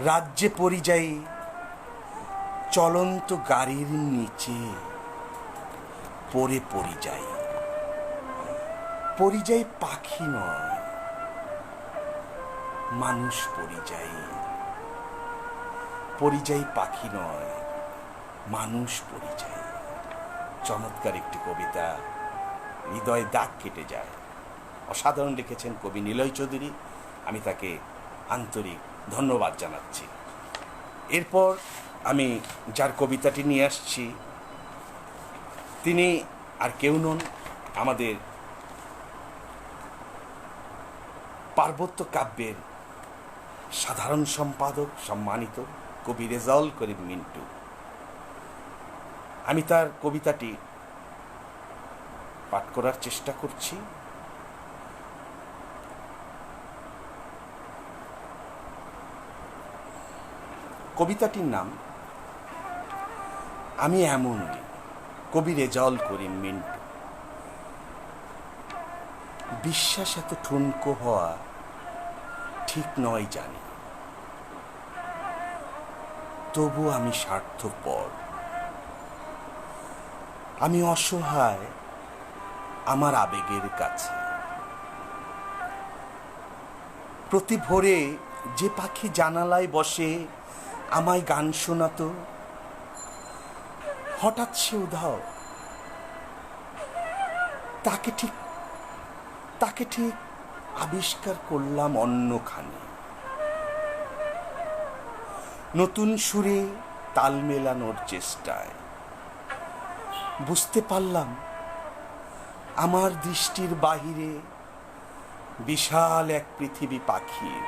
রাজ্যে পরিযায়ী, চলন্ত গাড়ির নিচে পড়ে পরিযায়ী। পরিযায়ী পাখি নয়, মানুষ পরিযায়ী। পরিযায়ী পাখি নয়, মানুষ পরিযায়ী। চমৎকার একটি কবিতা, হৃদয়ে দাগ কেটে যায়। অসাধারণ লিখেছেন কবি নিলয় চৌধুরী, আমি তাকে আন্তরিক ধন্যবাদ জানাচ্ছি। এরপর আমি যার কবিতাটি নিয়ে আসছি তিনি আর কেউ নন, আমাদের পার্বত্য কাব্যের সাধারণ সম্পাদক সম্মানিত কবি রেজাউল করিম মিন্টু। আমি তার কবিতাটি পাঠ করার চেষ্টা করছি। কবিতাটির নাম আমি এমনই, কবি রেজাউল করিম মিন্টু। বিশ্বাস এত ঠুনকো হওয়া ঠিক নয় জানি, তবু আমি স্বার্থপর। আমি অসহায় আমার আবেগের কাছে। প্রতি ভোরে যে পাখি জানালায় বসে আমায় গান শোনাতো, হঠাৎ সে উধাও। তাকে ঠিক আবিষ্কার করলাম অন্যখানে, নতুন সুরে তাল মেলানোর চেষ্টায়। বুঝতে পারলাম আমার দৃষ্টির বাহিরে বিশাল এক পৃথিবী পাখির।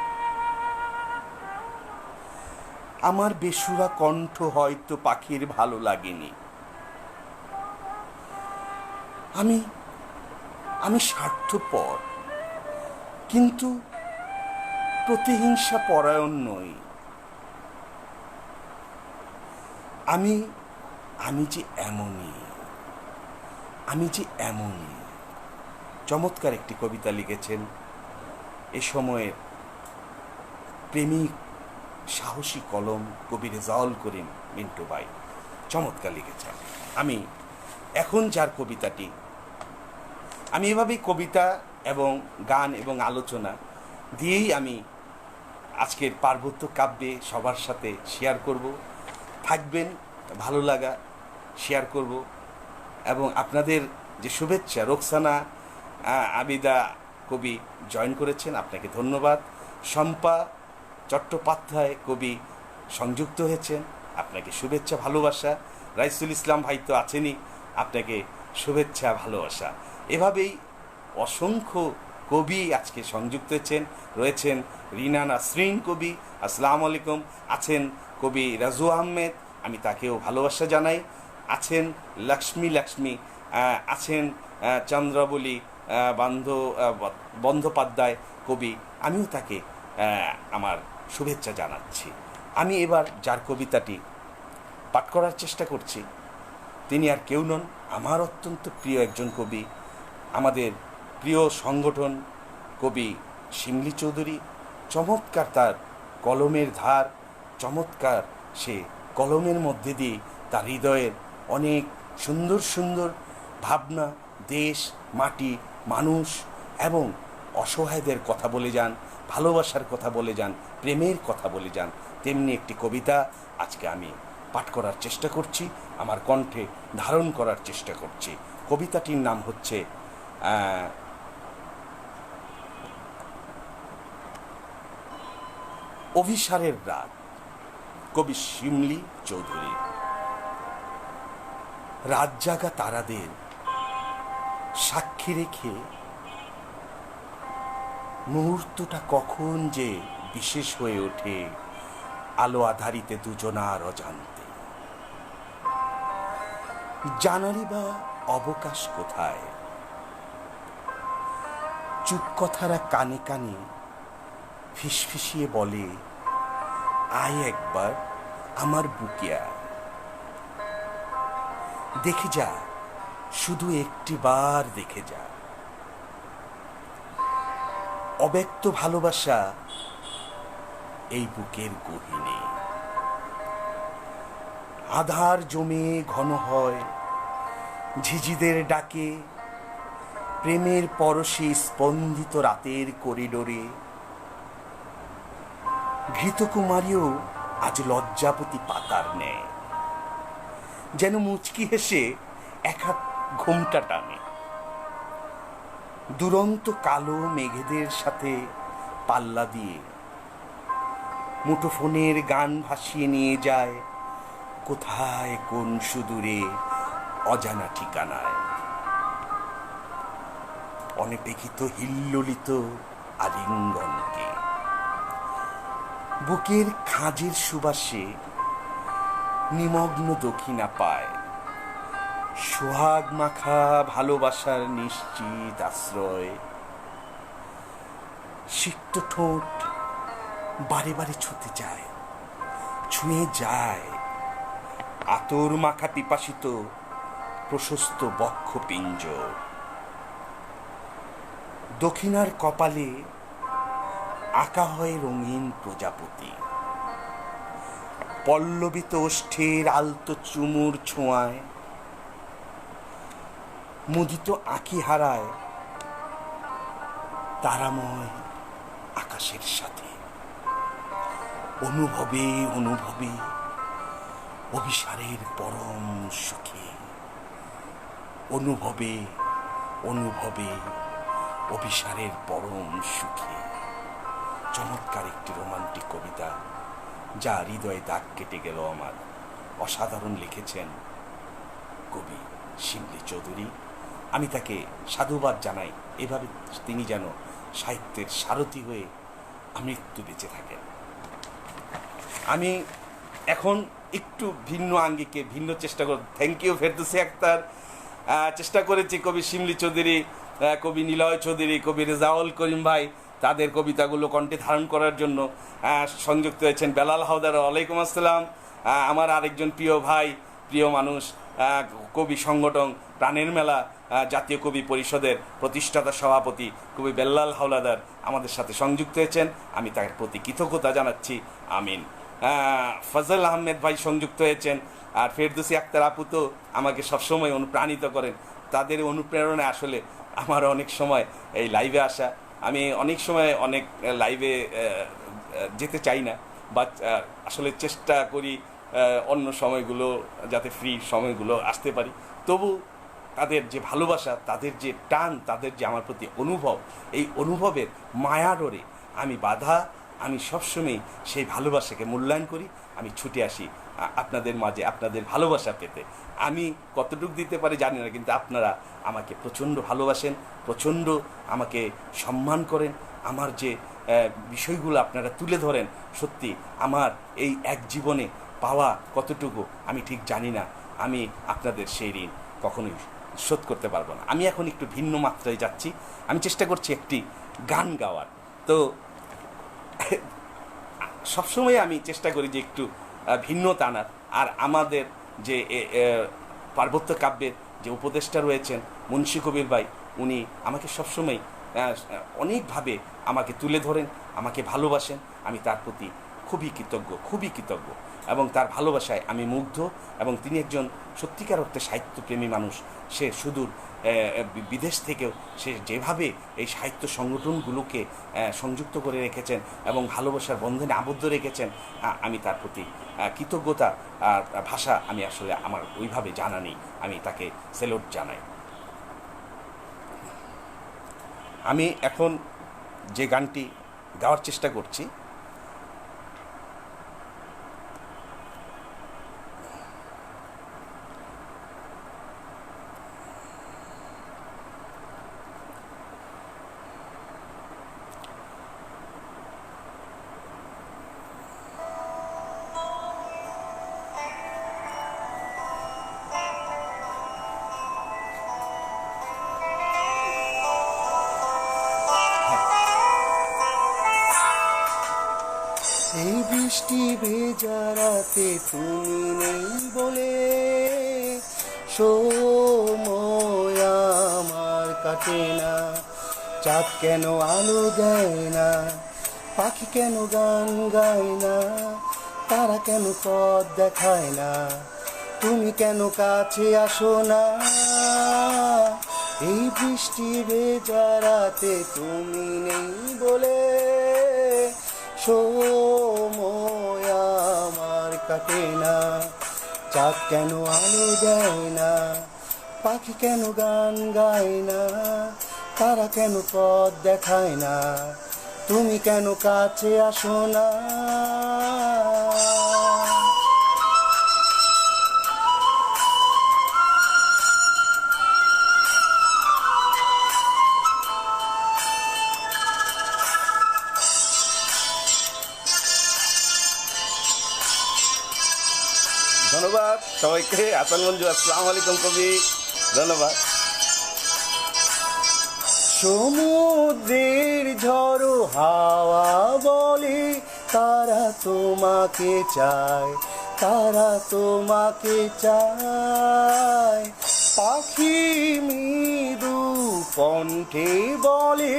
আমার বেসুরা কণ্ঠ হয়তো পাখির ভালো লাগেনি। আমি স্বার্থপর, কিন্তু প্রতিহিংসা পরায়ণ নই। আমি যে এমনই। চমৎকার একটি কবিতা লিখেছেন এ সময়ের প্রেমিক সাহসী কলম কবি রেজাউল করিম মিন্টু ভাই, চমৎকার লিখেছেন। আমি এখন যার কবিতাটি, আমি এভাবেই কবিতা এবং গান এবং আলোচনা দিয়েই আমি আজকের পার্বত্য কাব্যে সবার সাথে শেয়ার করব। থাকবেন, ভালো লাগা শেয়ার করব। এবং আপনাদের যে শুভেচ্ছা, রোকসানা আবিদা কবি জয়েন করেছেন, আপনাকে ধন্যবাদ। শম্পা চট্টোপাধ্যায় কবি সংযুক্ত হয়েছেন, আপনাকে শুভেচ্ছা ভালোবাসা। রাইসুল ইসলাম ভাই তো আছেনই, আপনাকে শুভেচ্ছা ভালোবাসা। এভাবেই অসংখ্য কবি আজকে সংযুক্ত রয়েছেন রিনা নাসরিন কবি, আসসালামু আলাইকুম। আছেন কবি রাজু আহমেদ, আমি তাকেও ভালোবাসা জানাই। আছেন লক্ষ্মী, আছেন চন্দ্রাবলী বন্দ্যোপাধ্যায় কবি, আমিও তাকে আমার শুভেচ্ছা জানাচ্ছি। আমি এবার যার কবিতাটি পাঠ করার চেষ্টা করছি, তিনি আর কেউ নন, আমার অত্যন্ত প্রিয় একজন কবি, আমাদের প্রিয় সংগঠন কবি শিমলি চৌধুরী। চমৎকার তার কলমের ধার, চমৎকার সে কলমের মধ্যে দিয়ে তার হৃদয়ের অনেক সুন্দর সুন্দর ভাবনা, দেশ, মাটি, মানুষ এবং অসহায়দের কথা বলে যান, ভালোবাসার কথা বলে যান, প্রেমের কথা বলে যান। তেমনি একটি কবিতা আজকে আমি পাঠ করার চেষ্টা করছি, আমার কণ্ঠে ধারণ করার চেষ্টা করছি। কবিতাটির নাম হচ্ছে অভিসারের রাত, কবি শিমলি চৌধুরী। রাত জাগা তারাদের সাক্ষী রেখে মুহূর্তটা কখন যে বিশেষ হয়ে ওঠে আলো আধারিতে দুজনার অজান্তে। জানারই বা অবকাশ কোথায়, চুপ কথারা কানে কানে ফিসফিসিয়ে বলে, আয় একবার আমার বুকে আয়, দেখে যা, শুধু একটি বার দেখে যা। অব্যক্ত ভালোবাসা এই বুকের গহীনে, আধার জমে ঘন হয় ঝিঝিদের ডাকে, প্রেমের পরশে স্পন্দিত রাতের করিডোরে। ঘৃতকুমারীও আজ লজ্জাপতি পাতার নেয়, যেন মুচকি হেসে এক হাত ঘোমটা টানে। দুরন্ত কালো মেঘেদের সাথে পাল্লা দিয়ে মুঠোফোনের গান ভাসিয়ে নিয়ে যায় কোথায় কোন সুদূরে অজানা ঠিকানায়। অনপেক্ষিত হিল্লোলিত আলিঙ্গনকে বুকের খাঁজের সুবাসে নিমগ্ন দক্ষিণা পায়, সোহাগ মাখা ভালোবাসার নিশ্চিত আশ্রয়। সিক্ত ঠোঁট বারে বারে ছুঁয়ে যায় আতর মাখা পিপাসিত প্রশস্ত বক্ষ পিঞ্জর। দক্ষিণার কপালে আঁকা হয় রঙিন প্রজাপতি, পল্লবিত ওষ্ঠের আলতো চুমুর ছোঁয়ায় মুদিত আঁখি হারায় তারাময় আকাশ। বাতাসের সাথে, অনুভবে অনুভবে অভিসারের পরম সুখে, অনুভবে অনুভবে অভিসারের পরম সুখে। চমৎকার একটি রোমান্টিক কবিতা, যা হৃদয়ে দাগ কেটে গেল আমার। অসাধারণ লিখেছেন কবি শিমলি চৌধুরী। আমি তাকে সাধুবাদ জানাই। এভাবে তিনি যেন সাহিত্যের সারথি হয়ে আমৃত্যু বেঁচে থাকেন। আমি এখন একটু ভিন্ন আঙ্গিকে ভিন্ন চেষ্টা করব। Thank you Ferdousi Akter. চেষ্টা করেছি কবি শিমলি চৌধুরী, কবি নিলয় চৌধুরী, কবি রেজাউল করিম ভাই তাদের কবিতাগুলো কণ্ঠে ধারণ করার জন্য সংযুক্ত হয়েছেন বেলাল হাওদার। ওয়ালাইকুম আসসালাম। আমার আরেকজন প্রিয় ভাই, প্রিয় মানুষ, কবি সংগঠন প্রাণের মেলা জাতীয় কবি পরিষদের প্রতিষ্ঠাতা সভাপতি কবি বেল্লাল হাওলাদার আমাদের সাথে সংযুক্ত হয়েছেন। আমি তার প্রতি কৃতজ্ঞতা জানাচ্ছি। আমিন। ফজল আহমেদ ভাই সংযুক্ত হয়েছেন। আর ফেরদৌসী আক্তার আপু তো আমাকে সবসময় অনুপ্রাণিত করেন। তাদের অনুপ্রেরণায় আসলে আমার অনেক সময় এই লাইভে আসা। আমি অনেক সময় অনেক লাইভে যেতে চাই না, বাট আসলে চেষ্টা করি অন্য সময়গুলো যাতে ফ্রি সময়গুলো আসতে পারি। তবু তাদের যে ভালোবাসা, তাদের যে টান, তাদের যে আমার প্রতি অনুভব, এই অনুভবের মায়াডোরে আমি বাধা, আমি সবসময় সেই ভালোবাসাকে মূল্যায়ন করি। আমি ছুটে আসি আপনাদের মাঝে আপনাদের ভালোবাসা পেতে। আমি কতটুকু দিতে পারি জানি না, কিন্তু আপনারা আমাকে প্রচণ্ড ভালোবাসেন, প্রচণ্ড আমাকে সম্মান করেন। আমার যে বিষয়গুলো আপনারা তুলে ধরেন, সত্যি আমার এই এক জীবনে পাওয়া কতটুকু আমি ঠিক জানি না। আমি আপনাদের সেই ঋণ কখনোই শোধ করতে পারবো না। আমি এখন একটু ভিন্ন মাত্রায় যাচ্ছি। আমি চেষ্টা করছি একটি গান গাওয়ার। তো সবসময় আমি চেষ্টা করি যে একটু ভিন্নতা আনার। আর আমাদের যে পার্বত্য কাব্যের যে উপদেষ্টা রয়েছেন মুন্সী কবির ভাই, উনি আমাকে সবসময় অনেকভাবে আমাকে তুলে ধরেন, আমাকে ভালোবাসেন। আমি তার প্রতি খুবই কৃতজ্ঞ, খুবই কৃতজ্ঞ, এবং তার ভালোবাসায় আমি মুগ্ধ। এবং তিনি একজন সত্যিকার অর্থে সাহিত্যপ্রেমী মানুষ। সে সুদূর বিদেশ থেকেও সে যেভাবে এই সাহিত্য সংগঠনগুলোকে সংযুক্ত করে রেখেছেন এবং ভালোবাসার বন্ধনে আবদ্ধ রেখেছেন, আমি তার প্রতি কৃতজ্ঞতা ভাষা আমি আসলে আমার ওইভাবে জানা নেই। আমি তাকে সেলুট জানাই। আমি এখন যে গানটি গাওয়ার চেষ্টা করছি, এই বৃষ্টি ভেজা রাতে তুমি নেই বলে সময় আমার কাটে না। চাঁদ কেন আলো দেয় না, পাখি কেন গান গায় না, তারা কেন পথ দেখায় না, তুমি কেন কাছে আসো না। এই বৃষ্টি ভেজা রাতে তুমি নেই বলে সময় আমার কাটে না। চাঁদ কেন আলো দেয় না, পাখি কেন গান গায় না, তারা কেন পথ দেখায় না, তুমি কেন কাছে আসো না। ধন্যবাদ সবাইকে। হাসান মঞ্জু, আসসালামু আলাইকুম কবি, ধন্যবাদ। সমুদ্রের ঝড়ো হাওয়া বলে তারা তোমাকে চায়, তারা তোমাকে চায়। পাখি মৃদু কণ্ঠে বলে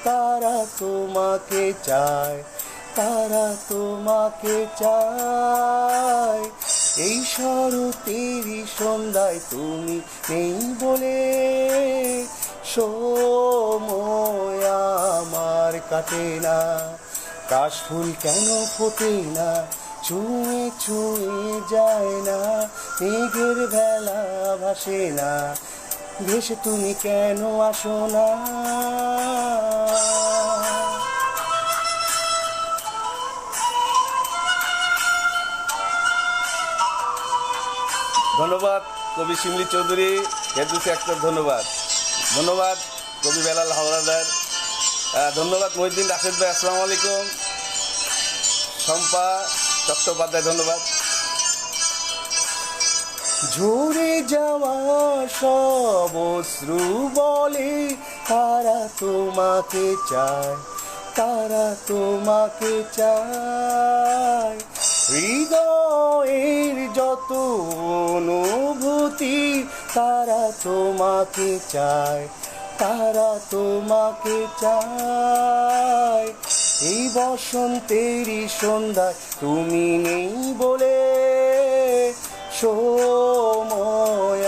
তারা তোমাকে চায়, তারা তোমাকে চায়। এই শরতেরই সন্ধ্যায় তুমি নেই বলে সময় আমার কাটে না। কাশফুল কেন ফোটে না, ছুঁয়ে ছুঁয়ে যায় না, মেঘের ভেলা ভাসে না, ভেসে তুমি কেন আসো না। ধন্যবাদ কবি শিমলি চৌধুরী, ফেরদৌসী আক্তার, ধন্যবাদ। ধন্যবাদ কবি বেলাল হাওলাদার, ধন্যবাদ মহিউদ্দিন রাশেদ ভাই, আসসালামু আলাইকুম। শম্পা চট্টোপাধ্যায়, ধন্যবাদ। ঝরে যাওয়া সব অশ্রু বলে তারা তোমাকে চায়, তারা তোমাকে চায়। হৃদয়ের যত অনুভূতি তারা তোমাকে চায়, তারা তোমাকে চায়। এই বসন্তেরই সন্ধ্যায় তুমি নেই বলে সময়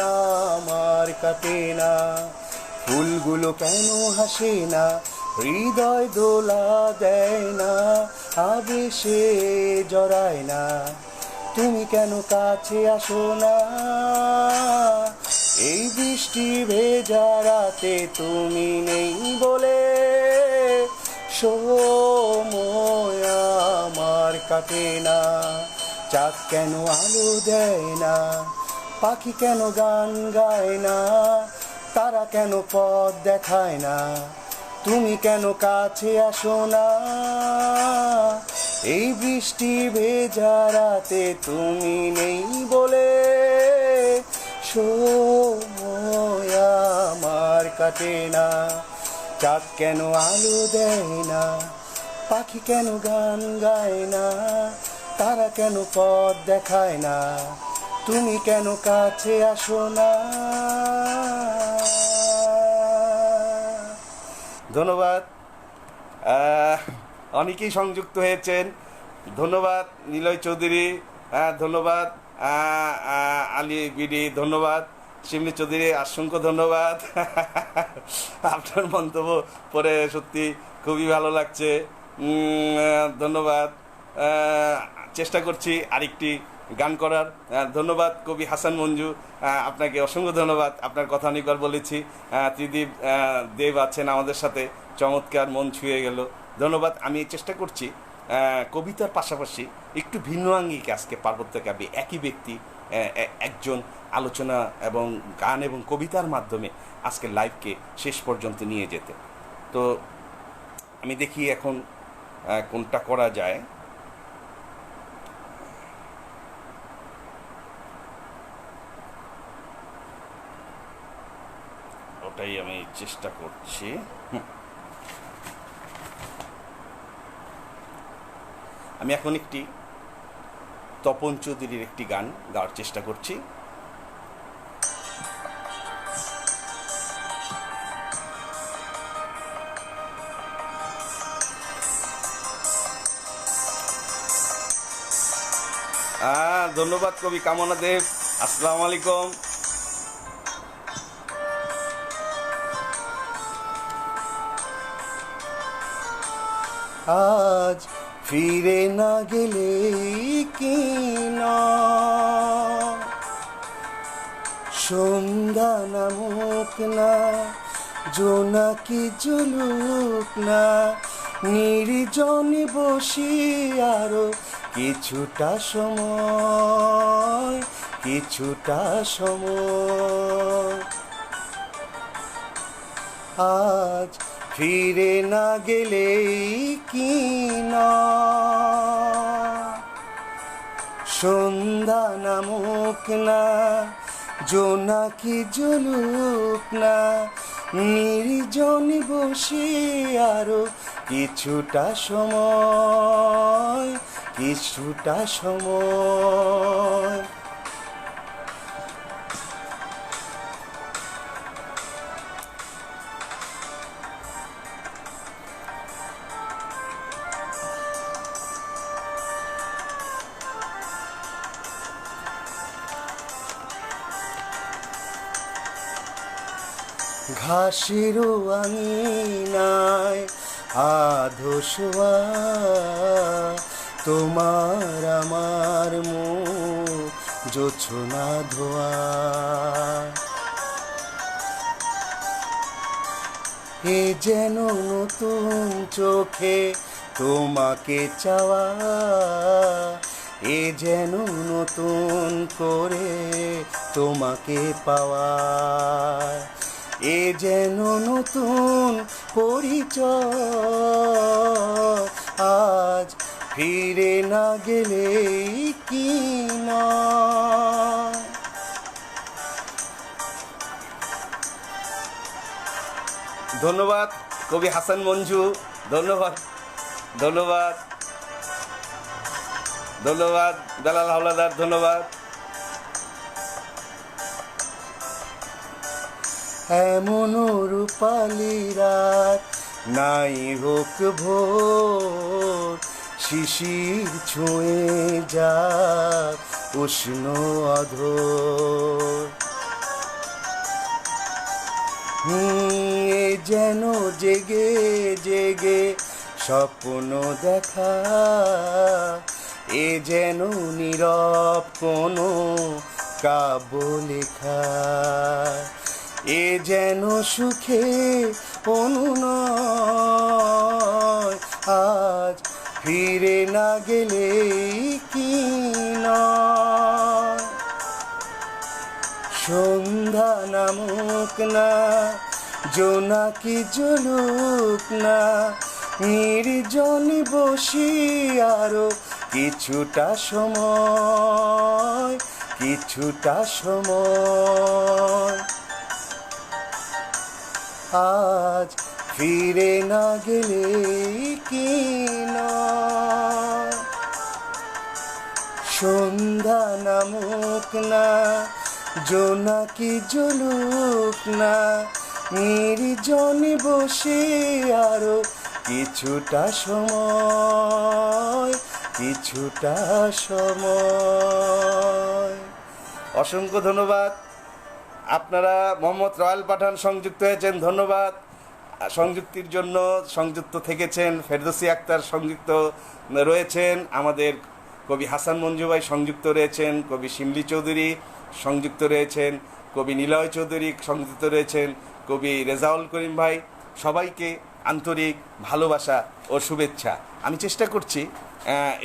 আমার কাটে না, ফুলগুলো কেন হাসে না, হৃদয় দোলা দেয় না, আবেশে জড়ায় না, তুমি কেন কাছে আসো না। এই বৃষ্টি ভেজা রাতে তুমি নেই বলে সময় আমার কাটে না। চাঁদ কেন আলো দেয় না, পাখি কেন গান গায় না, তারা কেন পথ দেখায় না, তুমি কেন কাছে আসো না। এই বৃষ্টি ভেজা রাতে তুমি নেই বলে সময় আমার কাটে না। চাঁদ কেন আলো দেয় না, পাখি কেন গান গায় না, তারা কেন পথ দেখায় না, তুমি কেন কাছে আসো না। ধন্যবাদ, অনেকেই সংযুক্ত হয়েছেন, ধন্যবাদ নিলয় চৌধুরী, ধন্যবাদ আলী বিডি, ধন্যবাদ শিমলি চৌধুরী, অসংখ্য ধন্যবাদ। আপনার মন্তব্য পড়ে সত্যি খুবই ভালো লাগছে, ধন্যবাদ। চেষ্টা করছি আরেকটি গান করার। ধন্যবাদ কবি হাসান মঞ্জু, আপনাকে অসংখ্য ধন্যবাদ। আপনার কথা অনেকবার বলেছি। ত্রিদীপ দেব আছেন আমাদের সাথে, চমৎকার, মন ছুঁয়ে গেল, ধন্যবাদ। আমি চেষ্টা করছি কবিতার পাশাপাশি একটু ভিন্ন আঙ্গিকে আজকে পার্বত্য কাব্যে একই ব্যক্তি একজন আলোচনা এবং গান এবং কবিতার মাধ্যমে আজকে লাইভকে শেষ পর্যন্ত নিয়ে যেতে। তো আমি দেখি এখন কোনটা করা যায়। ওটাই আমি চেষ্টা করছি। আমি এখন একটি তপন চৌধুরীর একটি গান গাওয়ার চেষ্টা করছি। ধন্যবাদ কবি কামনা দেব, আসসালামু আলাইকুম। আজ ফিরে না গেলে কি না, সন্ধ্যা নামুক না, জোনাকি জ্বলুক না, নির্জনে বসি আরো কিছুটা সময়, কিছুটা সময়। আজ ফিরে না গেলে কি না, সন্ধ্যা নামুক না, জোনাকি জ্বলুক না, নির্জনে বসে আরো কিছুটা সময়, কিছুটা সময়। ঘাসের আঙিনায় আধো শোয়া তোমার আমার মুখ জোছনা ধোয়া। এ যেন নতুন চোখে তোমাকে চাওয়া, এ যেন নতুন করে তোমাকে পাওয়া, এ যেন নতুন পরিচয়। আজ ফিরে না গেলে কি নয়। ধন্যবাদ কবি হাসান মঞ্জু, ধন্যবাদ ধন্যবাদ ধন্যবাদ বেলাল হাওলাদার, ধন্যবাদ। এমন রূপালি রাত নাই হোক ভোর, শিশির ছুঁয়ে যাক উষ্ণ অধর। যেন জেগে জেগে স্বপ্ন দেখা, এ যেন নীরব কোনো কাব্য লেখা, এ যেন সুখে অনুনয়। আজ ফিরে না গেলে কি নয়। সন্ধ্যা নামুক না, জোনাকি জ্বলুক না, নির্জনে বসি আরো কিছুটা সময়, কিছুটা সময়। আজ ফিরে না গেলে কি নয়। সন্ধ্যা নামুক না, জোনাকি জ্বলুক না, নির্জনে বসে আরো কিছুটা সময়, কিছুটা সময়। অসংখ্য ধন্যবাদ। আপনারা মোহাম্মদ রয়্যাল পাঠান সংযুক্ত হয়েছেন, ধন্যবাদ। সংযুক্তির জন্য সংযুক্ত থেকেছেন ফেরদৌসী আক্তার, সংযুক্ত রয়েছেন আমাদের কবি হাসান মঞ্জু ভাই, সংযুক্ত রয়েছেন কবি শিমলি চৌধুরী, সংযুক্ত রয়েছেন কবি নিলয় চৌধুরী, সংযুক্ত রয়েছেন কবি রেজাউল করিম ভাই। সবাইকে আন্তরিক ভালোবাসা ও শুভেচ্ছা। আমি চেষ্টা করছি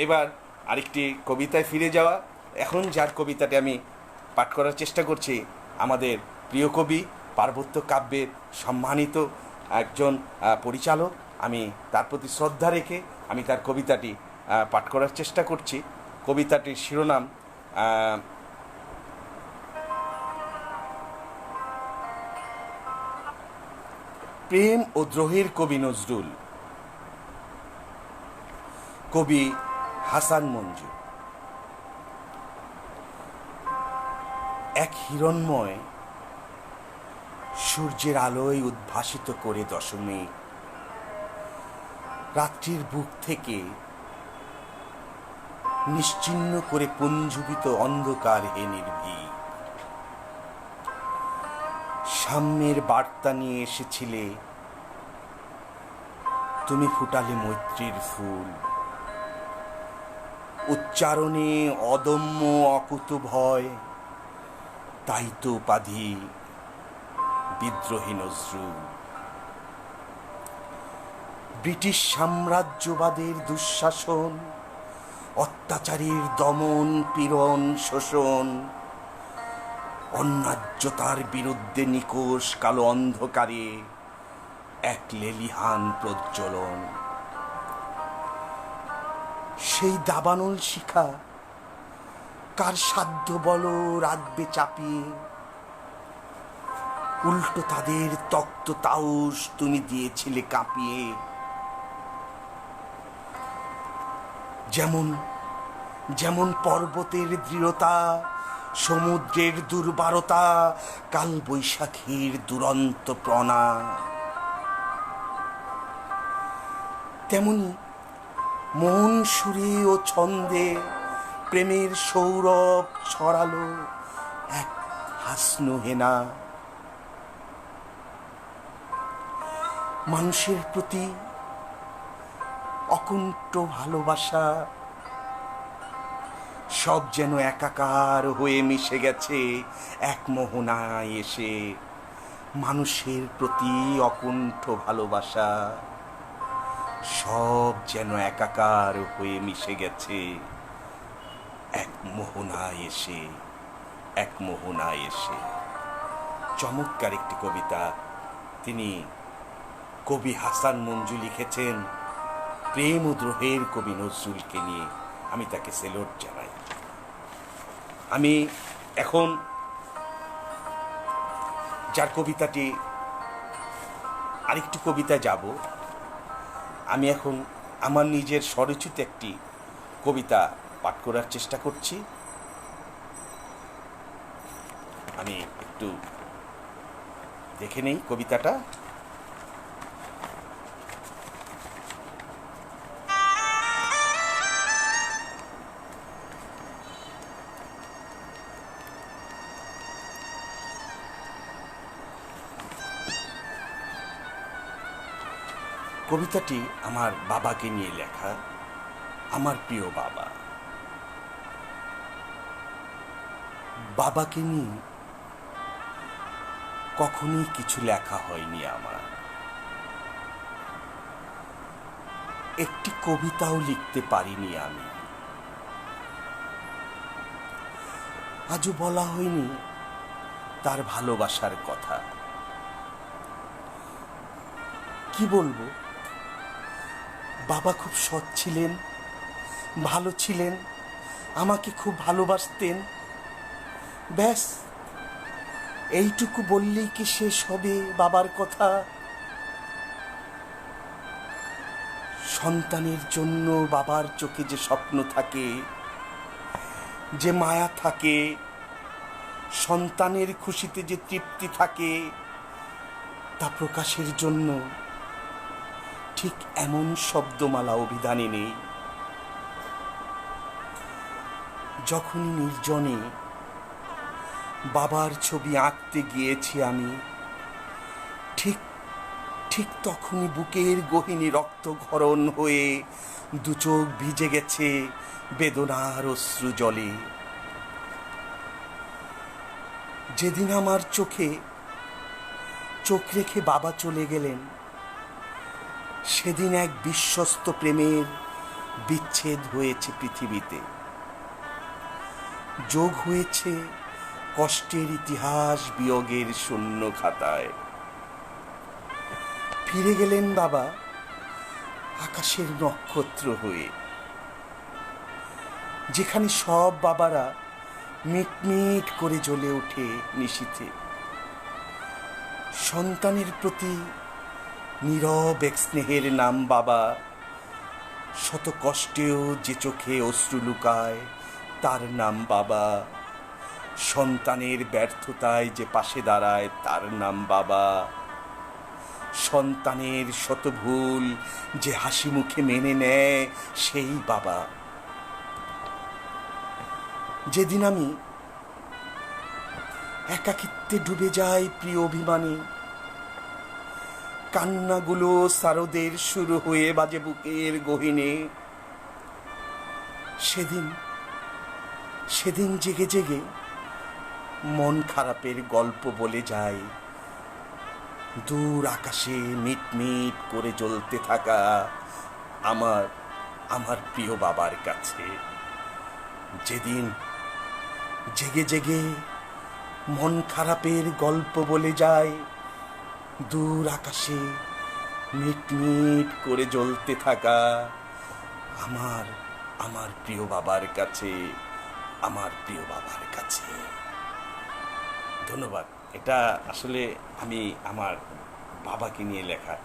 এবার আরেকটি কবিতায় ফিরে যাওয়া। এখন যার কবিতাটি আমি পাঠ করার চেষ্টা করছি, আমাদের প্রিয় কবি, পার্বত্য কাব্যের সম্মানিত একজন পরিচালক, আমি তার প্রতি শ্রদ্ধা রেখে আমি তার কবিতাটি পাঠ করার চেষ্টা করছি। কবিতাটির শিরোনাম প্রেম ও দ্রোহের কবি নজরুল, কবি হাসান মঞ্জু। এক হিরণ্ময় সূর্যের আলোয় উদ্ভাসিত করে দশমিক, রাত্রির বুক থেকে নিশ্চিহ্ন করে পুঞ্জীবিত অন্ধকার হে নির্ভীক। সাম্যের বার্তা নিয়ে এসেছিলে, তুমি ফুটালে মৈত্রীর ফুল। উচ্চারণে অদম্য অকুত ভয়, তাই তো উপাধি বিদ্রোহী নজরুল। ব্রিটিশ সাম্রাজ্যবাদের দুঃশাসন, অত্যাচারীর দমন পীড়ন শোষণ, অন্যায্যতার বিরুদ্ধে নিকোষ কালো অন্ধকারে এক লেলিহান প্রজ্বলন। সেই দাবানল শিখা কার সাধ্য বলো রাখবে চাপিয়ে, উল্টো তাদের তক্ত তাউস তুমি দিয়েছিলে কাঁপিয়ে। যেমন যেমন পর্বতের দৃঢ়তা, সমুদ্রের দুর্বারতা, কাল বৈশাখীর দুরন্ত প্রণা, তেমনি মন সুরে ও ছন্দে প্রেমের সৌরভ ছড়ালো এক হাসনো হেনা। মানুষের প্রতি অকুণ্ঠ ভালোবাসা সব যেন একাকার হয়ে মিশে গেছে এক মোহনায় এসে। মানুষের প্রতি অকুণ্ঠ ভালোবাসা সব যেন একাকার হয়ে মিশে গেছে এক মোহনায় এসে, এক মোহনায় এসে। চমৎকার একটি কবিতা তিনি কবি হাসান মঞ্জু লিখেছেন প্রেম ও দ্রোহের কবি নজরুলকে নিয়ে। আমি তাকে সেলুট জানাই। আমি এখন যার কবিতাটি, আরেকটি কবিতায় যাব, আমি এখন আমার নিজের স্বরচিত একটি কবিতা পাঠ করার চেষ্টা করছি। আমি একটু দেখে নেই কবিতাটা। কবিতাটি আমার বাবাকে নিয়ে লেখা। আমার প্রিয় বাবা, বাবাকে নিয়ে কখনোই কিছু লেখা হয়নি আমার। একটি কবিতাও লিখতে পারিনি আমি। আজও বলা হয়নি তার ভালোবাসার কথা। কি বলবো, বাবা খুব সৎ ছিলেন, ভালো ছিলেন, আমাকে খুব ভালোবাসতেন। ব্যাস এইটুকু বললেই কি শেষ হবে বাবার কথা? সন্তানের জন্য বাবার চোখে যে স্বপ্ন থাকে, যে মায়া থাকে, সন্তানের খুশিতে যে তৃপ্তি থাকে, তা প্রকাশের জন্য ঠিক এমন শব্দমালা অভিধানে নেই। যখনই নির্জনে বাবার ছবি আঁকতে গিয়েছি আমি, ঠিক ঠিক তখনই বুকের গহীনে রক্তক্ষরণ হয়ে দু চোখ ভিজে গেছে বেদনার অশ্রু জলে। যেদিন আমার চোখে চোখ রেখে বাবা চলে গেলেন, সেদিন এক বিশ্বস্ত প্রেমের বিচ্ছেদ হয়েছে পৃথিবীতে। যোগ হয়েছে কষ্টের ইতিহাস বিয়োগের শূন্য খাতায়। ফিরে গেলেন বাবা আকাশের নক্ষত্র হয়ে, যেখানে সব বাবারা মিটমিট করে জ্বলে ওঠে নিশীথে। সন্তানের প্রতি নীরব এক স্নেহের নাম বাবা। শত কষ্টেও যে চোখে অশ্রু লুকায় তার নাম বাবা। সন্তানের ব্যর্থতায় যে পাশে দাঁড়ায় তার নাম বাবা। সন্তানের শত ভুল যে হাসি মুখে মেনে নেয় সেই বাবা। যেদিন আমি একাকিত্বে ডুবে যাই প্রিয় অভিমানে, কান্নাগুলো সারদের শুরু হয়ে বাজে বুকের গহীনে, সেদিন জেগে জেগে মন খারাপের গল্প বলে যায় দূর আকাশে মিটমিট করে জ্বলতে থাকা আমার প্রিয় বাবার কাছে। যেদিন জেগে জেগে মন খারাপের গল্প বলে যায় দূর আকাশে মিটমিট করে জ্বলতে থাকা আমার প্রিয় বাবার কাছে, আমার প্রিয় বাবার কাছে। ধন্যবাদ। এটা আসলে আমি আমার বাবাকে নিয়ে লেখা।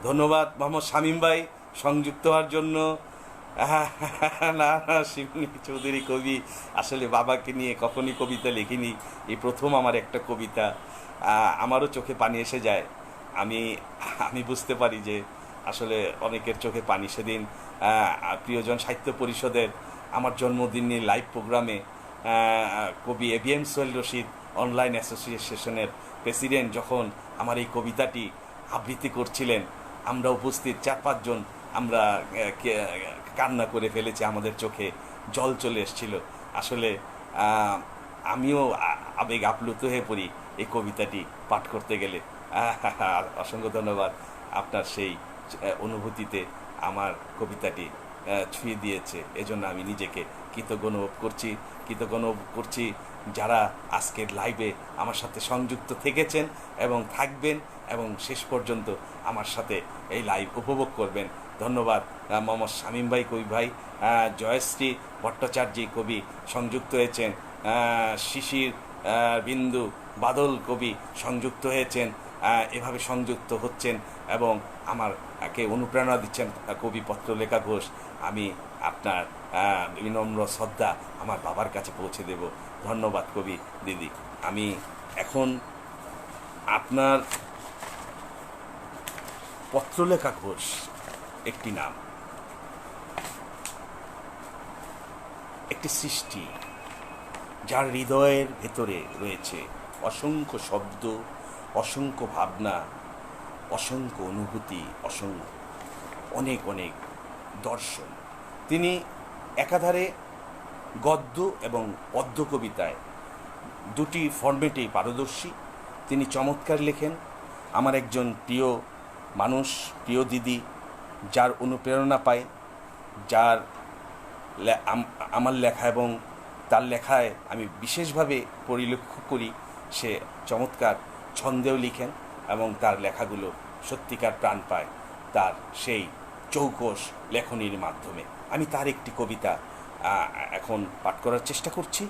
ধন্যবাদ মোহাম্মদ শামীম ভাই সংযুক্ত হওয়ার জন্য। না শিবনী চৌধুরী কবি আসলে বাবাকে নিয়ে কখনই কবিতা লিখিনি, এই প্রথম আমার একটা কবিতা। আমারও চোখে পানি এসে যায়। আমি বুঝতে পারি যে আসলে অনেকের চোখে পানি। সেদিন প্রিয়জন সাহিত্য পরিষদের আমার জন্মদিন নিয়ে লাইভ প্রোগ্রামে কবি এবিএম সোহেল রশিদ অনলাইন অ্যাসোসিয়েশনের প্রেসিডেন্ট যখন আমার এই কবিতাটি আবৃত্তি করছিলেন, আমরা উপস্থিত 4-5 জন আমরা কান্না করে ফেলেছি, আমাদের চোখে জল চলে এসেছিল। আসলে আমিও আবেগ আপ্লুত হয়ে পড়ি এই কবিতাটি পাঠ করতে গেলে। অসংখ্য ধন্যবাদ, আপনার সেই অনুভূতিতে আমার কবিতাটি ছুঁয়ে দিয়েছে। এজন্য আমি নিজেকে কৃতজ্ঞ অনুভব করছি যারা আজকের লাইভে আমার সাথে সংযুক্ত থেকেছেন এবং থাকবেন এবং শেষ পর্যন্ত আমার সাথে এই লাইভ উপভোগ করবেন। ধন্যবাদ। মোহাম্মদ শামীম ভাই, কবি ভাই, জয়শ্রী ভট্টাচার্য কবি সংযুক্ত হয়েছেন, শিশির বিন্দু বাদল কবি সংযুক্ত হয়েছেন, এভাবে সংযুক্ত হচ্ছেন এবং আমাকে অনুপ্রেরণা দিচ্ছেন কবি পত্রলেখা ঘোষ। আমি আপনার বিনম্র শ্রদ্ধা আমার বাবার কাছে পৌঁছে দেব। ধন্যবাদ কবি দিদি। আমি এখন আপনার পত্রলেখা ঘোষ একটি নাম, একটি সৃষ্টি যার হৃদয়ের ভেতরে রয়েছে অসংখ্য শব্দ, অসংখ্য ভাবনা, অসংখ্য অনুভূতি, অনেক অনেক দর্শন। তিনি একাধারে গদ্য এবং পদ্য কবিতায় দুটি ফরম্যাটেই পারদর্শী। তিনি চমৎকার লেখেন। আমার একজন প্রিয় মানুষ, প্রিয় দিদি, যার অনুপ্রেরণা পায়, যার আমার লেখা এবং তার লেখায় আমি বিশেষভাবে পরিলক্ষ্য করি, সে চমৎকার ছন্দেও লিখেন এবং তার লেখাগুলো সত্যিকার প্রাণ পায় তার সেই চৌকস লেখনীর মাধ্যমে। আমি তার একটি কবিতা এখন পাঠ করার চেষ্টা করছি।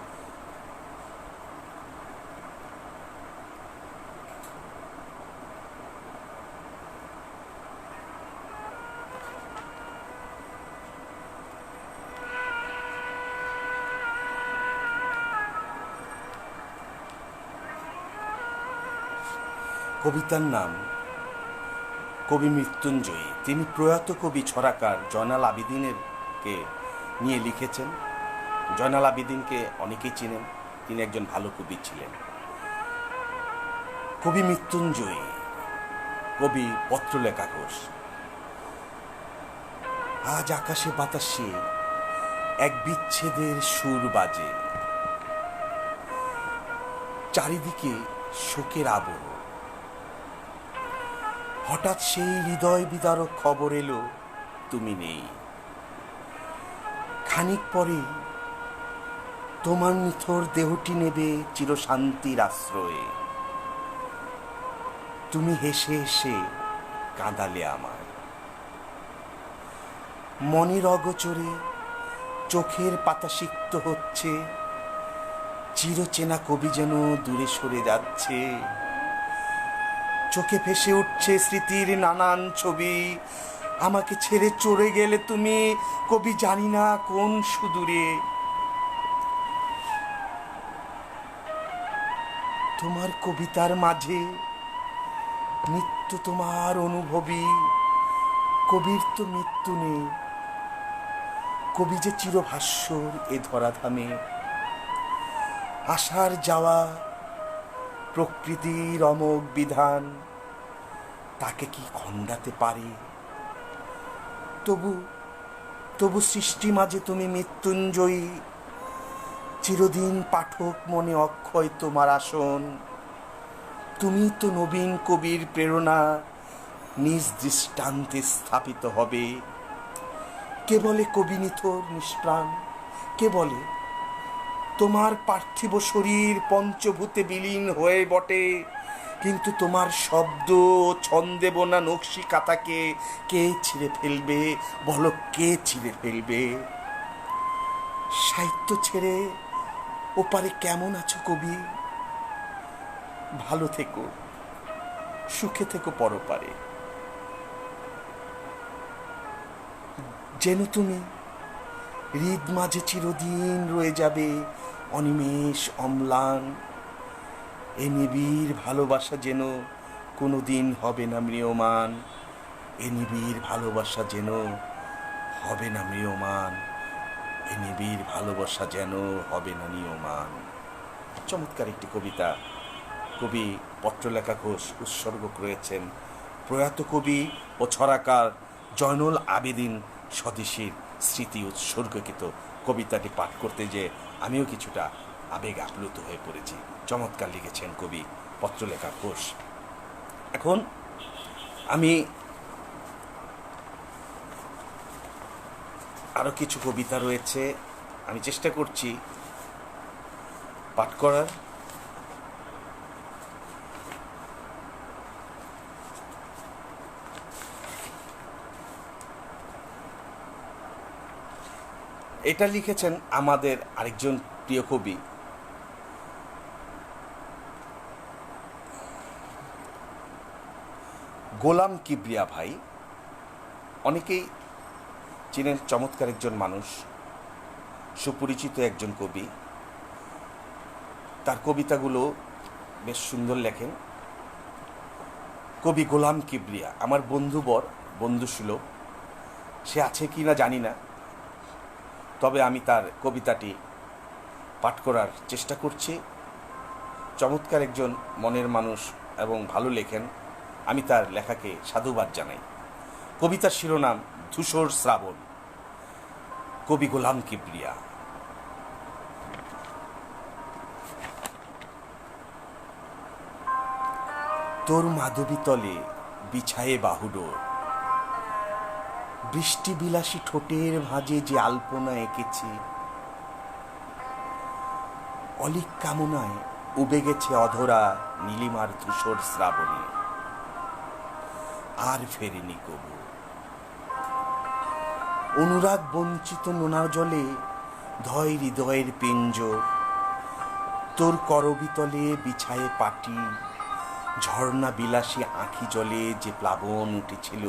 কবিতার নাম কবি মৃত্যুঞ্জয়ী। তিনি প্রয়াত কবি ছড়াকার জয়নাল আবেদিনকে নিয়ে লিখেছেন। জয়নাল আবেদিনকে অনেকেই চিনেন, তিনি একজন ভালো কবি ছিলেন। কবি মৃত্যুঞ্জয়ী, কবি পত্রলেখা ঘোষ। আজ আকাশে বাতাসে এক বিচ্ছেদের সুর বাজে, চারিদিকে শোকের আবহ। হঠাৎ সেই হৃদয় বিদারক খবর এলো, তুমি নেই। খানিক পরে তোমার নিথর দেহটি নেবে চিরশান্তির আশ্রয়ে। তুমি হেসে হেসে কাঁদালে আমায়। মনের অগোচরে চোখের পাতা সিক্ত হচ্ছে, চিরচেনা কবি যেন দূরে সরে যাচ্ছে। চোখে ভেসে উঠছে স্মৃতির নানান ছবি। আমাকে ছেড়ে চলে গেলে তুমি, কবি জানি না কোন সুদূরে। তোমার কবিতার মাঝে নিত্য তোমার অনুভবী। কবির তো মৃত্যু নেই, কবি যে চিরভাস্বর এ ধরাধামে। আসার যাওয়া প্রকৃতির অমোঘ বিধান, তাকে কি খণ্ডাতে পারে? তবু সৃষ্টি মাঝে তুমি মৃত্যুঞ্জয়ী। চিরদিন পাঠক মনে অক্ষয় তোমার আসন। তুমি তো নবীন কবির প্রেরণা, নিজ দৃষ্টান্তে স্থাপিত হবে। কে বলে কবি নিথর নিষ্প্রাণ? কে বলে তোমার পার্থিব শরীর পঞ্চভূতে বিলীন হয়ে বটে, কিন্তু তোমার শব্দ ছন্দে বোনা নকশি কাতাকে কে ছিঁড়ে ফেলবে? বলো, কে ছিঁড়ে ফেলবে? সাহিত্য ছেড়ে ওপারে কেমন আছো কবি? ভালো থেকো, সুখে থেকো পরপারে। যেন তুমি হৃদ মাঝে চিরদিন রয়ে যাবে অনিমেষ অম্লান। এ নিবিড় ভালোবাসা যেন কোনোদিন হবে না ম্রিয়মান। এ নিবিড় ভালোবাসা যেন হবে না ম্রিয়মান। এ নিবিড় ভালোবাসা যেন হবে না নিয়মান। চমৎকার একটি কবিতা কবি পত্রলেখা ঘোষ উৎসর্গ করেছেন প্রয়াত কবি ও ছড়াকার জয়নুল আবেদিন স্বদেশীর স্মৃতি উৎসর্গকৃত কবিতাটি পাঠ করতে যে আমিও কিছুটা আবেগ আপ্লুত হয়ে পড়েছি। চমৎকার লিখেছেন কবি পত্রলেখা ঘোষ। এখন আমি আরও কিছু কবিতা রয়েছে, আমি চেষ্টা করছি পাঠ করার। এটা লিখেছেন আমাদের আরেকজন প্রিয় কবি গোলাম কিবরিয়া ভাই। অনেকেই চিনেন, চমৎকার একজন মানুষ, সুপরিচিত একজন কবি। তার কবিতাগুলো বেশ সুন্দর লেখেন। কবি গোলাম কিবরিয়া আমার বন্ধুসুলভ। সে আছে কি না জানি না, তবে আমি তার কবিতাটি পাঠ করার চেষ্টা করছি। চমৎকার একজন মনের মানুষ এবং ভালো লেখেন। আমি তার লেখাকে সাধুবাদ জানাই। কবিতার শিরোনাম ধূসর শ্রাবণ। কবি গোলাম কিবরিয়া। তোর মাধবী তলে বিছায়ে বাহুডোর, বৃষ্টি বিলাসী ঠোঁটের ভাঁজে যে আলপনা এঁকেছি, অলিক কামনায় উবে গেছে অধরা নীলিমার ধূসর শ্রাবণে, আর ফেরেনি কবু। অনুরাগ বঞ্চিত নোনা জলে ধয় হৃদয়ের পিঞ্জর, তোর করবিতলে বিছায়ে পাটি, ঝর্ণা বিলাসী আঁখি জলে যে প্লাবন উঠেছিল,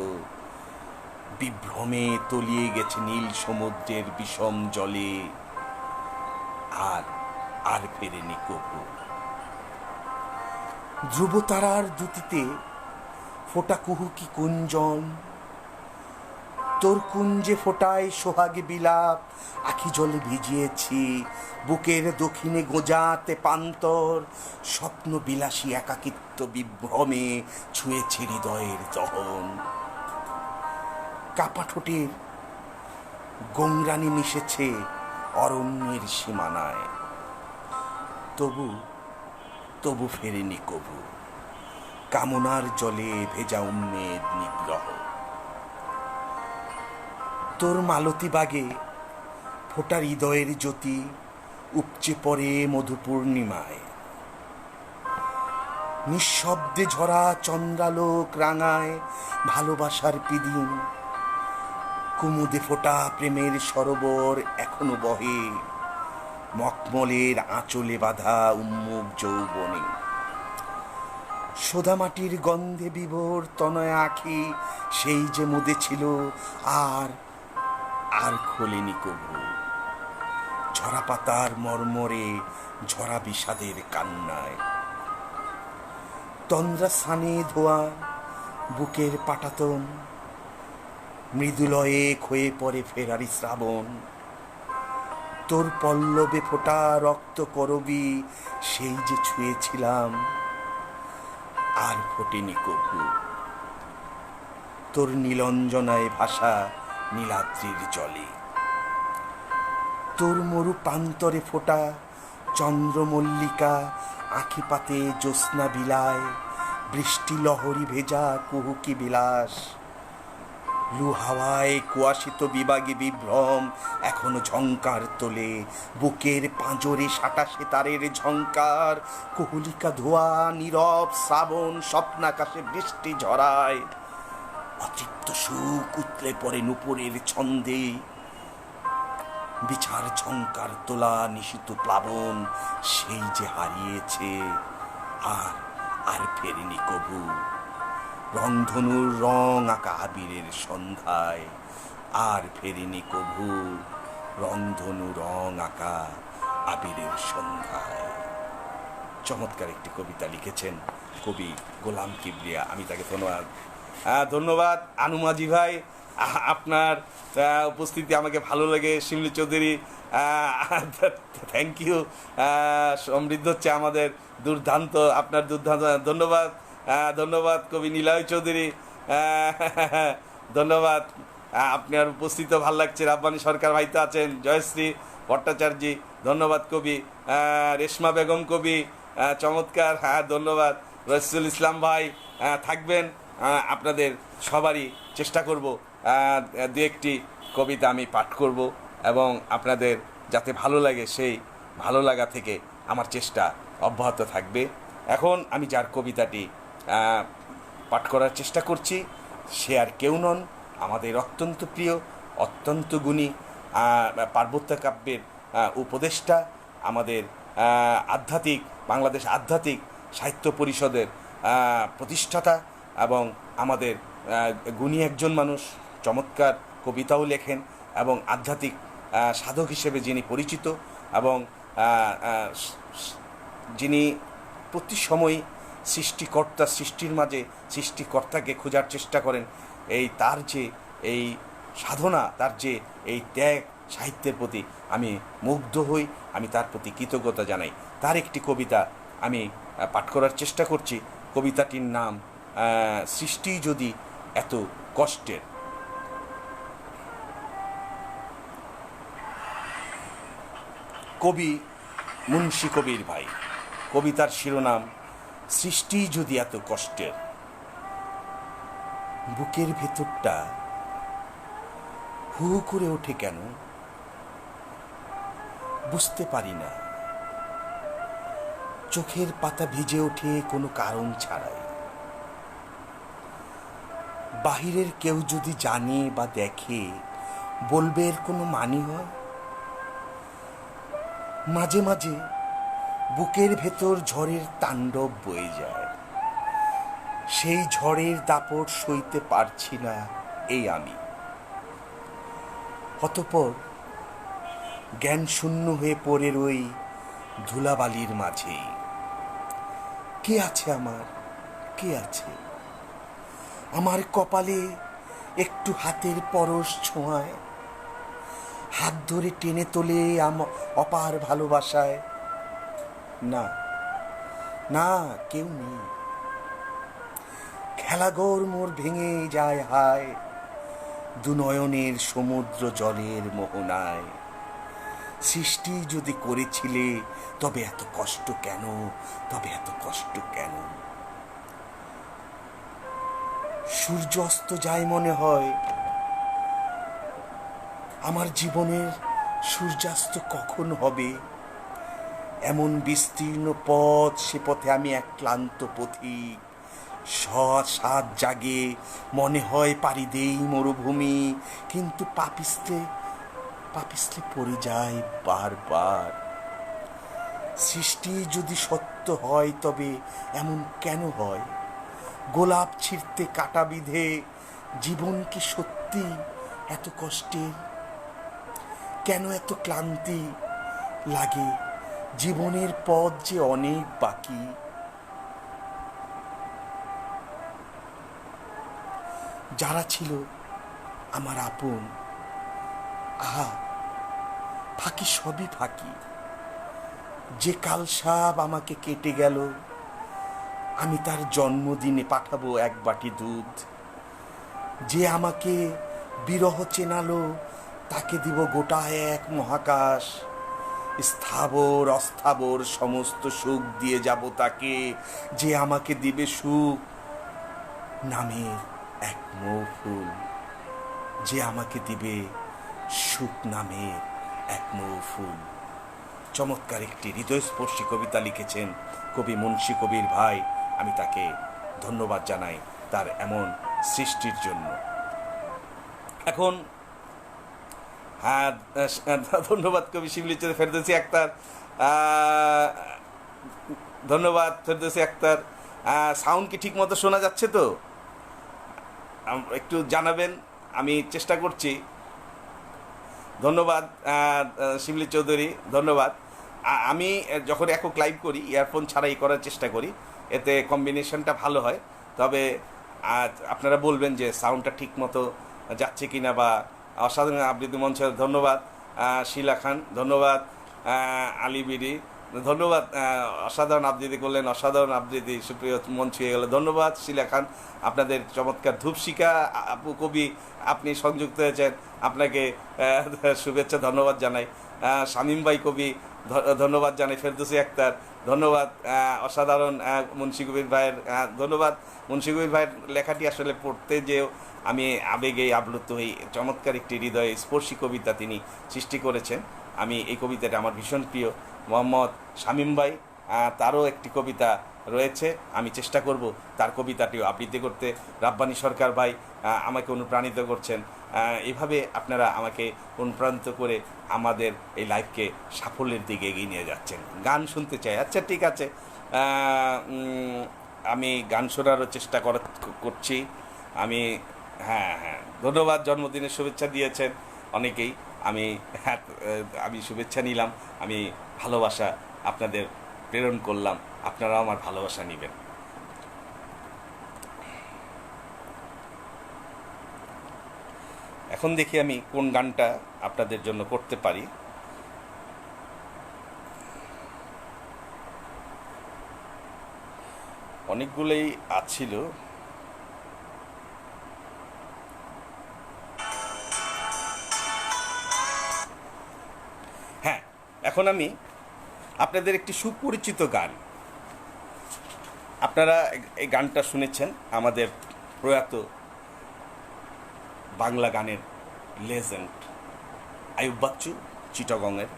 বিভ্রমে তলিয়ে গেছে নীল সমুদ্রের বিষম জলে, আর ফেরেনি কবু। ধ্রুবতারার দ্যুতিতে ফোটা কুহুকি কুঞ্জন, তোর কুঞ্জে ফোটায় সোহাগে বিলাপ আখি জলে ভিজিয়েছি, বুকের দক্ষিণে গোজাতে পান্তর স্বপ্ন বিলাসী একাকিত্ব বিভ্রমে ছুঁয়েছে হৃদয়ের দহন। কাপা ঠোঁটের গংরানি মিশেছে অরণ্যের সীমানায়, তবু ফেরেনি কবু। কামনার জলে ভেজা উন্মেদ নিগ্রহ, তোর মালতী বাগে ফোটা হৃদয়ের জ্যোতি উপচে পড়ে মধু পূর্ণিমায়, নিঃশব্দে ঝরা চন্দ্রালোক রাঙায় ভালোবাসার পিদিম। কুমুদে ফোটা প্রেমের সরোবর এখনো বহে মখমলের আঁচলে বাঁধা উন্মুখ যৌবনে। সোদা মাটির গন্ধে বিভোর তনয় আঁখি সেই যে মুদে ছিল, আর খোলেনি কবু। ঝরা পাতার মর্মরে ঝরা বিষাদের কান্নায়, তন্দ্রা স্থানে ধোয়া বুকের পাটাতন, মৃদুলয়ে ক্ষয়ে পড়ে ফেরারি শ্রাবণ। তোর পল্লবে ফোটা রক্ত করবি সেই যে ছুঁয়েছিলাম, আর ফোটেনি কবু। তোর নীলঞ্জনায় ভাসা নীলাদ্রির জলে, তোর মরু প্রান্তরে ফোটা চন্দ্রমল্লিকা আঁখি পাতে জ্যোৎস্না বিলায়, বৃষ্টি লহরী ভেজা কুহুকি বিলাস। লু হাওয়ায় কুয়াশিত বিভাগে বিভ্রম এখনো ঝংকার তোলে, বুকের পাঁজরে সাটা সেতারের ঝংকার। কুহুলিকা ধোয়া নীরব শ্রাবণ স্বপ্নাকাশে বৃষ্টি ঝরায়, অতৃপ্ত সুখ উতলে পড়ে নুপুরের ছন্দে। বিছার ঝংকার তোলা নিশিত প্লাবন সেই যে হারিয়েছে, আর ফেরেনি কবু। রংধনুর রং আঁকা আবিরের সন্ধ্যায়, আর ফেরেনি কবু। রংধনু রং আঁকা আবিরের সন্ধ্যায়। চমৎকার একটি কবিতা লিখেছেন কবি গোলাম কিবরিয়া। আমি তাকে ধন্যবাদ আনুমাজি ভাই, আপনার উপস্থিতি আমাকে ভালো লাগে। শিমলি চৌধুরী, থ্যাংক ইউ। সমৃদ্ধ হচ্ছে আমাদের আপনার দুর্দান্ত। ধন্যবাদ কবি নিলয় চৌধুরী, ধন্যবাদ। আপনার উপস্থিত ভালো লাগছে। রাব্বানি সরকার ভাই তো আছেন, জয়শ্রী ভট্টাচার্য ধন্যবাদ। কবি রেশমা বেগম কবি চমৎকার, হ্যাঁ ধন্যবাদ। রসুল ইসলাম ভাই থাকবেন। আপনাদের সবারই চেষ্টা করব দু একটি কবিতা আমি পাঠ করব এবং আপনাদের যাতে ভালো লাগে সেই ভালো লাগা থেকে আমার চেষ্টা অব্যাহত থাকবে। এখন আমি যার কবিতাটি পাঠ করার চেষ্টা করছি সে আর কেউ নন, আমাদের অত্যন্ত প্রিয়, অত্যন্ত গুণী পার্বত্য কাব্যের উপদেষ্টা, আমাদের আধ্যাত্মিক বাংলাদেশ আধ্যাত্মিক সাহিত্য পরিষদের প্রতিষ্ঠাতা এবং আমাদের গুণী একজন মানুষ, চমৎকার কবিতাও লেখেন এবং আধ্যাত্মিক সাধক হিসেবে যিনি পরিচিত এবং যিনি প্রতি সময় সৃষ্টিকর্তা, সৃষ্টির মাঝে সৃষ্টিকর্তাকে খোঁজার চেষ্টা করেন। তার যে এই সাধনা, তার যে এই ত্যাগ সাহিত্যের প্রতি আমি মুগ্ধ হই, আমি তার প্রতি কৃতজ্ঞতা জানাই। তার একটি কবিতা আমি পাঠ করার চেষ্টা করছি। কবিতাটির নাম সৃষ্টি যদি এত কষ্টের। কবি মুন্সী কবির ভাই। কবিতার শিরোনাম সৃষ্টি যদি এত কষ্টের। বুকের ভেতরটা হু করে ওঠে কেন বুঝতে পারি না। চোখের পাতা ভিজে ওঠে কোনো কারণ ছাড়াই। বাহিরের কেউ যদি জানে বা দেখে বলবে এর কোনো মানে হয়? মাঝে মাঝে বুকের ভেতর ঝড়ের তাণ্ডব বয়ে যায়। সেই ঝড়ের দাপট সইতে পারছি না এই আমি। অতঃপর জ্ঞান শূন্য হয়ে পড়ে রই ধুলাবালির মাঝে। কে আছে আমার, কে আছে আমার কপালে একটু হাতের পরশ ছোঁয়ায়, হাত ধরে টেনে তোলে অপার ভালোবাসায়? না না, কেউ নেই। খেলাঘর মোর ভেঙে যায় হায় দুনয়নের সমুদ্র জলের মোহনায়। সৃষ্টি যদি করেছিলে তবে এত কষ্ট কেন, তবে এত কষ্ট কেন? সূর্য অস্ত যায় মনে হয় আমার জীবনের সূর্যাস্ত কখন হবে? এমন বিস্তীর্ণ পথ, সে পথে আমি এক ক্লান্ত পথিক। সাত জাগে মনে হয় পাড়ি দেই মরুভূমি, কিন্তু পাপিস্তে পড়ে যায় বারবার। সৃষ্টি যদি সত্য হয় তবে এমন কেন হয়? গোলাপ ছিঁড়তে কাটা বিধে জীবন কি সত্যি এত কষ্টের? কেন এত ক্লান্তি লাগে? জীবনের পথ যে অনেক বাকি। যারা ছিল আমার আপন, আহা ফাঁকি, সবই ফাঁকি। যে কালসাপ আমাকে কেটে গেল, আমি তার জন্মদিনে পাঠাবো এক বাটি দুধ। যে আমাকে বিরহ চেনালো, তাকে দিব গোটা এক মহাকাশ। স্থাবর অস্থাবর সমস্ত সুখ দিয়ে যাব তাকে, যে আমাকে দিবে সুখ নামের এক মৌফুল। যে আমাকে দিবে সুখ নামের এক মৌফুল। চমৎকার একটি হৃদয়স্পর্শী কবিতা লিখেছেন কবি মুন্সী কবির ভাই। আমি তাকে ধন্যবাদ জানাই তার এমন সৃষ্টির জন্য। এখন হ্যাঁ, ধন্যবাদ কবি শিবলি ফেরদৌসী আক্তার, ধন্যবাদ ফেরদৌসী আক্তার। সাউন্ড কি ঠিক মতো শোনা যাচ্ছে তো? একটু জানাবেন, আমি চেষ্টা করছি। ধন্যবাদ শিবলি চৌধুরী, ধন্যবাদ। আমি যখন একক লাইভ করি ইয়ারফোন ছাড়াই করার চেষ্টা করি, এতে কম্বিনেশনটা ভালো হয়। তবে আপনারা বলবেন যে সাউন্ডটা ঠিক মতো যাচ্ছে কিনা বা অসাধারণ আবৃত্তি মঞ্চ। ধন্যবাদ শিলা খান, ধন্যবাদ আলী বিডি, ধন্যবাদ। অসাধারণ আবৃত্তি করলেন, অসাধারণ আবৃত্তি, সুপ্রিয় মন ছুঁয়ে গেল। ধন্যবাদ শিলা খান, আপনাদের চমৎকার ধূপশিখা আপু কবি আপনি সংযুক্ত হয়েছেন, আপনাকে শুভেচ্ছা ধন্যবাদ জানাই। শামীম ভাই কবি ধন্যবাদ জানাই। ফেরদৌসী আক্তার ধন্যবাদ। অসাধারণ মুন্সি কবির ভাইয়ের ধন্যবাদ। মুন্সি কবির ভাইয়ের লেখাটি আসলে পড়তে যেও আমি আবেগে আপ্লুত হই। চমৎকার একটি হৃদয়ে স্পর্শী কবিতা তিনি সৃষ্টি করেছেন। আমি এই কবিতাটা আমার ভীষণ প্রিয়। মোহাম্মদ শামীম ভাই, তারও একটি কবিতা রয়েছে, আমি চেষ্টা করব তার কবিতাটিও আবৃত্তি করতে। রাব্বানী সরকার ভাই আমাকে অনুপ্রাণিত করছেন। এভাবে আপনারা আমাকে অনুপ্রাণিত করে আমাদের এই লাইফকে সাফল্যের দিকে এগিয়ে নিয়ে যাচ্ছেন। গান শুনতে চাই, আচ্ছা ঠিক আছে, আমি গান শোনারও চেষ্টা করছি। আমি হ্যাঁ, ধন্যবাদ। জন্মদিনের শুভেচ্ছা দিয়েছেন অনেকেই, আমি শুভেচ্ছা নিলাম, আমি ভালোবাসা আপনাদের প্রেরণ করলাম, আপনারাও আমার ভালোবাসা নেবেন। এখন দেখি আমি কোন গানটা আপনাদের জন্য করতে পারি। অনেকগুলোই আছিল। হ্যাঁ, এখন আমি আপনাদের একটি সুপরিচিত গান, আপনারা এই গানটা শুনেছেন, আমাদের প্রয়াত বাংলা গানের লেজেন্ড আইয়ুব বাচ্চু চিটাগংয়ের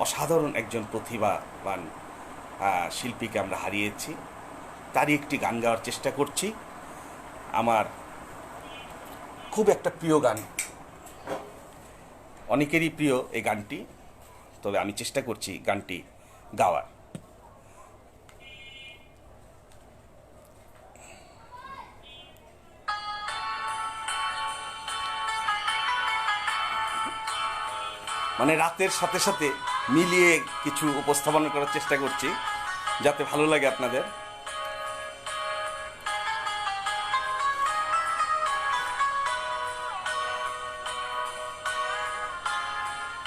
অসাধারণ একজন প্রতিভাবান শিল্পীকে আমরা হারিয়েছি। তারই একটি গান গাওয়ার চেষ্টা করছি। আমার খুব একটা প্রিয় গান, অনেকেরই প্রিয় এই গানটি, তবে আমি চেষ্টা করছি গানটি গাওয়ার। মানে রাতের সাথে সাথে মিলিয়ে কিছু উপস্থাপন করার চেষ্টা করছি যাতে ভালো লাগে আপনাদের।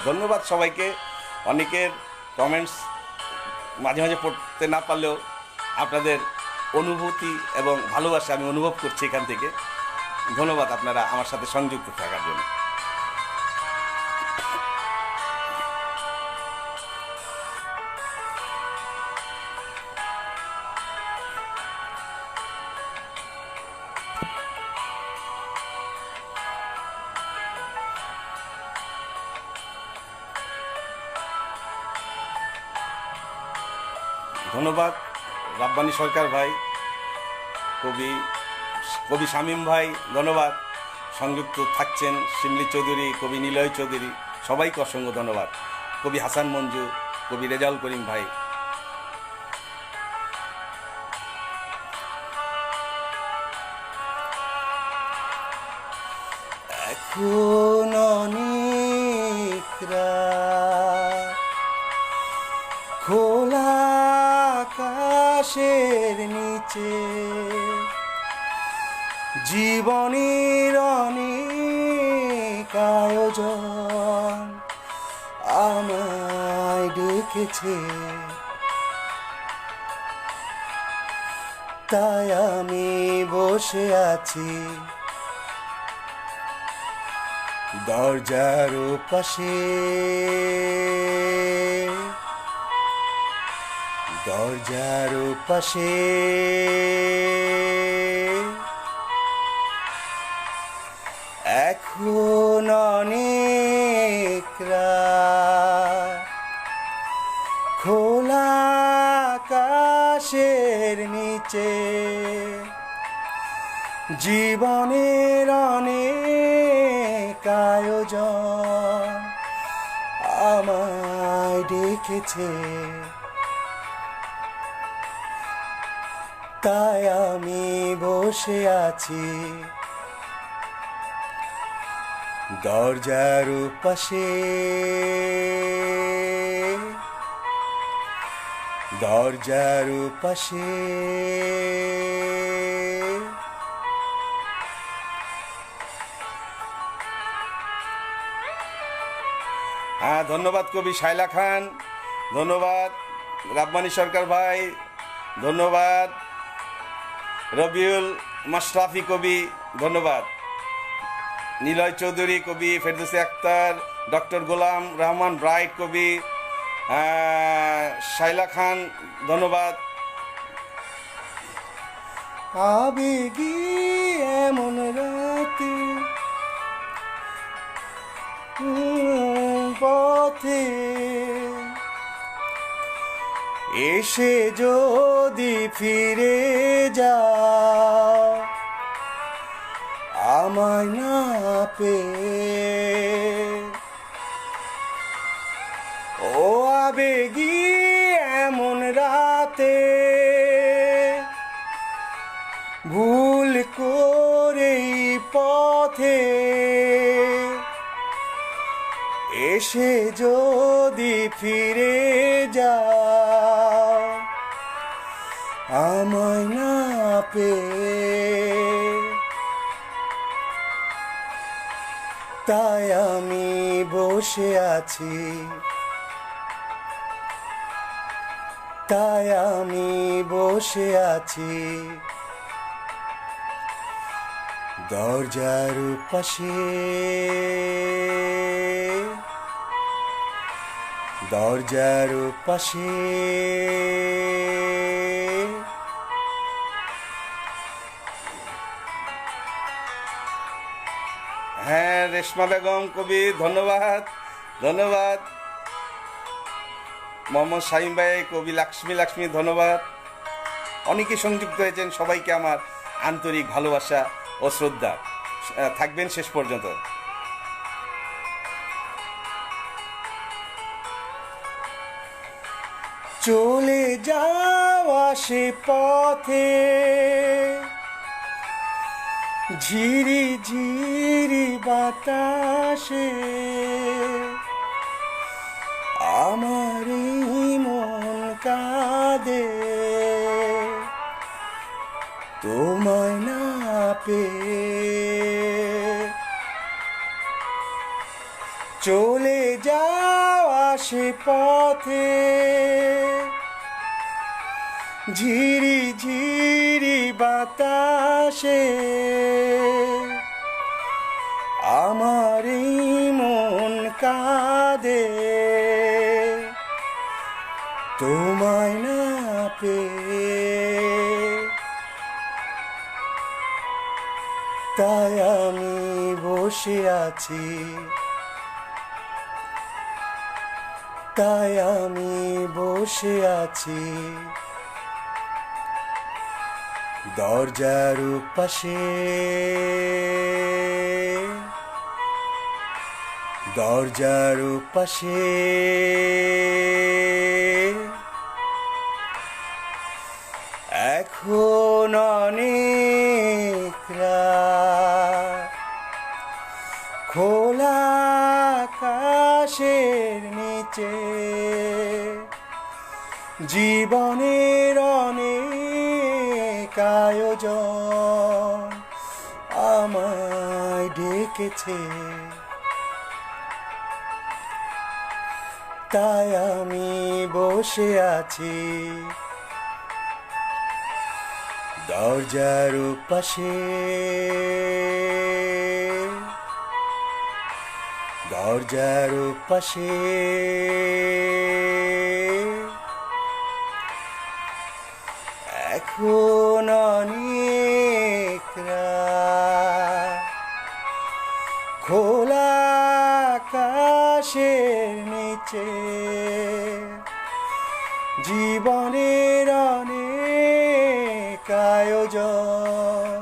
ধন্যবাদ সবাইকে। অনেকের কমেন্টস মাঝে মাঝে পড়তে না পারলেও আপনাদের অনুভূতি এবং ভালোবাসা আমি অনুভব করছি এখান থেকে। ধন্যবাদ আপনারা আমার সাথে সংযুক্ত থাকার জন্য। ধন্যবাদ রাব্বানী সরকার ভাই, কবি শামীম ভাই, ধন্যবাদ সংযুক্ত থাকছেন। শিমলি চৌধুরী, কবি নিলয় চৌধুরী, সবাইকে অসংখ্য ধন্যবাদ। কবি হাসান মঞ্জু, কবি রেজাউল করিম ভাই, এখন অনেক রাত, খোলা আকাশের নিচে জীবনের অনেক আয়োজন আমায় ডেকেছে, তাই আমি বসে আছি দরজার পাশে, দরজার পাশে। এখন অনেক রাত, খোলা আকাশের নিচে জীবনের অনেক আয়োজন আমায় ডেকেছে, তাই আমি বসে আছি দরজার পাশে, দরজার পাশে। ধন্যবাদ কবি শায়লা খান, ধন্যবাদ। রাব্বানী সরকার ভাই ধন্যবাদ। রবিউল মাশরাফি কবি ধন্যবাদ। নিলয় চৌধুরী কবি, ফেরদৌসী আক্তার, ডক্টর গোলাম রহমান ব্রাইট কবি, শাইলা খান ধন্যবাদ। আবেগী এমন রাতে পথে এসে যদি ফিরে যাও আমায় না পেয়ে, ও আবেগী এমন রাতে ভুল করেই পথে এসে যদি ফিরে যাও আমায় না পেয়ে, তাই আমি বসে আছি, তাই আমি বসে আছি দরজার পাশে, দরজার পাশে। হ্যাঁ, রেশমা বেগম কবি ধন্যবাদ ধন্যবাদ। মোহাম্মদ শাহিম ভাই কবি লাক্ষ্মী ধন্যবাদ। অনেকে সংযুক্ত হয়েছেন, সবাইকে আমার আন্তরিক ভালোবাসা ও শ্রদ্ধা। থাকবেন শেষ পর্যন্ত। চলে যাওয়া সে পথে ঝিরি ঝিরি বাতাসে আমার মন কাঁদে তোমায় না পেয়ে, চলে যাওয়া সে পথে ঝিরি ঝিরি বাতাসে আমার মন কাঁদে তোমায় না পেয়ে, তাই আমি বসে আছি, তাই আমি বসে আছি দরজার পাশে, দরজার পাশে। এখন অনেক রাত, খোলা আকাশের নিচে জীবনের অনেক আয়োজন আমায় ডেকেছে, তাই আমি বসে আছি দরজার পাশে, দরজার পাশে। এখন অনেক রাত, খোলা আকাশের নিচে জীবনের অনেক আয়োজন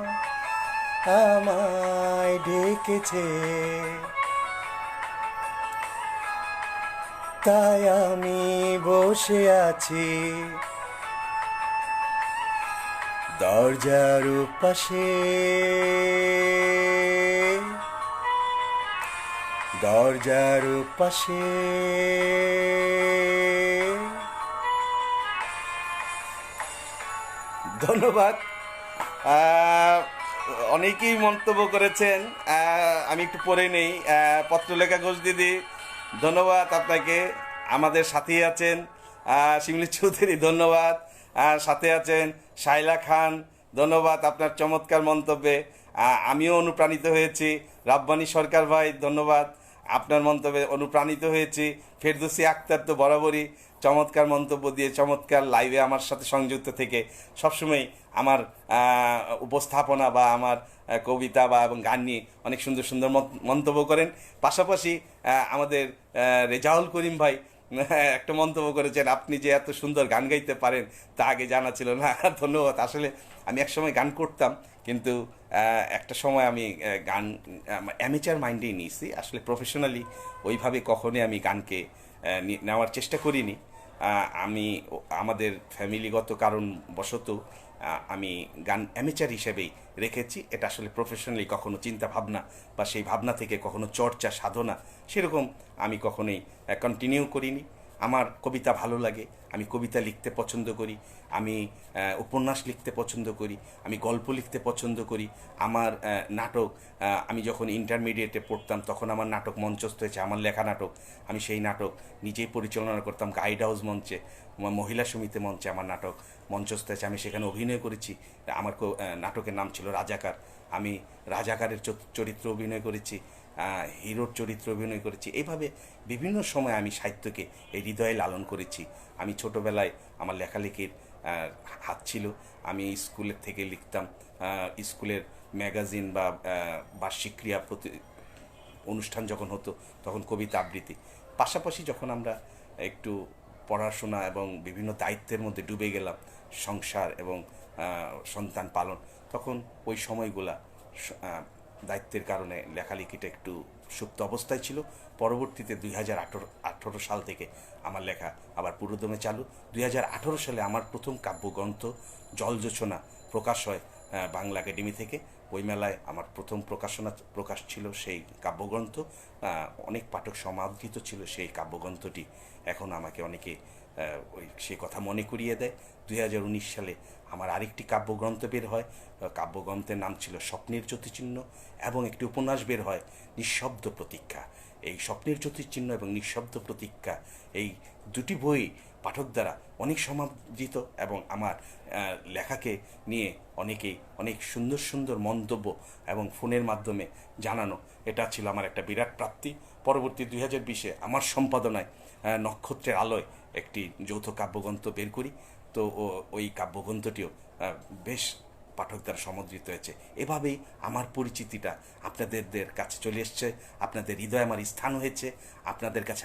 আমায় ডেকেছে, তাই আমি বসে আছি দরজার পাশে, দরজার পাশে। ধন্যবাদ। অনেকেই মন্তব্য করেছেন, আমি একটু পড়ে নেই। পত্রলেখা ঘোষ দিদি ধন্যবাদ আপনাকে, আমাদের সাথেই আছেন। শিমলি চৌধুরী ধন্যবাদ। সাথে আছেন শাইলা খান, ধন্যবাদ আপনার চমৎকার মন্তব্যে। আমিও অনুপ্রাণিত হয়েছি। রাব্বানী সরকার ভাই ধন্যবাদ, আপনার মন্তব্যে অনুপ্রাণিত হয়েছি। ফেরদৌসী আক্তার তো বরাবরই চমৎকার মন্তব্য দিয়ে চমৎকার লাইভে আমার সাথে সংযুক্ত থেকে সবসময় আমার উপস্থাপনা বা আমার কবিতা বা এবং গান নিয়ে অনেক সুন্দর সুন্দর মন্তব্য করেন। পাশাপাশি আমাদের রেজাউল করিম ভাই একটা মন্তব্য করেছেন, আপনি যে এত সুন্দর গান গাইতে পারেন তা আগে জানা ছিল না। ধন্যবাদ। আসলে আমি একসময় গান করতাম, কিন্তু একটা সময় আমি গান অ্যামেচার মাইন্ডেই নিয়েছি, আসলে প্রফেশনালি ওইভাবে কখনোই আমি গানকে নেওয়ার চেষ্টা করিনি। আমি আমাদের ফ্যামিলিগত কারণ বশত আমি গান অ্যামেচার হিসেবেই রেখেছি। এটা আসলে প্রফেশনালি কখনো চিন্তা ভাবনা বা সেই ভাবনা থেকে কখনো চর্চা সাধনা সেরকম আমি কখনোই কন্টিনিউ করিনি। আমার কবিতা ভালো লাগে, আমি কবিতা লিখতে পছন্দ করি, আমি উপন্যাস লিখতে পছন্দ করি, আমি গল্প লিখতে পছন্দ করি। আমার নাটক, আমি যখন ইন্টারমিডিয়েটে পড়তাম তখন আমার নাটক মঞ্চস্থ হয়েছে, আমার লেখা নাটক। আমি সেই নাটক নিজেই পরিচালনা করতাম। গাইড হাউস মঞ্চে, মহিলা সমিতি মঞ্চে আমার নাটক মঞ্চস্থ হয়েছে, আমি সেখানে অভিনয় করেছি। আমার নাটকের নাম ছিল রাজাকার। আমি রাজাকারের চরিত্র অভিনয় করেছি, হিরোর চরিত্র অভিনয় করেছি। এইভাবে বিভিন্ন সময় আমি সাহিত্যকে এই হৃদয়ে লালন করেছি। আমি ছোটোবেলায় আমার লেখালেখির হাত ছিল। আমি স্কুলের থেকে লিখতাম, স্কুলের ম্যাগাজিন বা বার্ষিক ক্রিয়া অনুষ্ঠান যখন হতো তখন কবিতা আবৃত্তি। পাশাপাশি যখন আমরা একটু পড়াশোনা এবং বিভিন্ন দায়িত্বের মধ্যে ডুবে গেলাম, সংসার এবং সন্তান পালন, তখন ওই সময়গুলা দায়িত্বের কারণে লেখালেখিটা একটু সুপ্ত অবস্থায় ছিল। পরবর্তীতে 2018 সাল থেকে আমার লেখা আবার পুরোদমে চালু। 2018 সালে আমার প্রথম কাব্যগ্রন্থ জলজোছনা প্রকাশ হয় বাংলা একাডেমি থেকে। বইমেলায় আমার প্রথম প্রকাশ ছিল সেই কাব্যগ্রন্থ। অনেক পাঠক সমাদৃত ছিল সেই কাব্যগ্রন্থটি। এখন আমাকে অনেকে সে কথা মনে করিয়ে দেয়। 2019 সালে আমার আরেকটি কাব্যগ্রন্থ বের হয়। কাব্যগ্রন্থের নাম ছিল স্বপ্নের জ্যোতিচিহ্ন, এবং একটি উপন্যাস বের হয় নিঃশব্দ প্রতীক্ষা। এই স্বপ্নের জ্যোতিচিহ্ন এবং নিঃশব্দ প্রতীক্ষা, এই দুটি বই পাঠক দ্বারা অনেক সমাদৃত, এবং আমার লেখাকে নিয়ে অনেকেই অনেক সুন্দর সুন্দর মন্তব্য এবং ফোনের মাধ্যমে জানানো, এটা ছিল আমার একটা বিরাট প্রাপ্তি। পরবর্তী 2020-এ আমার সম্পাদনায় নক্ষত্রের আলোয় একটি যৌথ কাব্যগ্রন্থ বের করি। তো ওই কাব্যগ্রন্থটিও বেশ পাঠক দ্বারা সমুদ্রিত হয়েছে। এভাবেই আমার পরিচিতিটা আপনাদের কাছে চলে এসছে, আপনাদের হৃদয়ে আমার স্থান হয়েছে, আপনাদের কাছে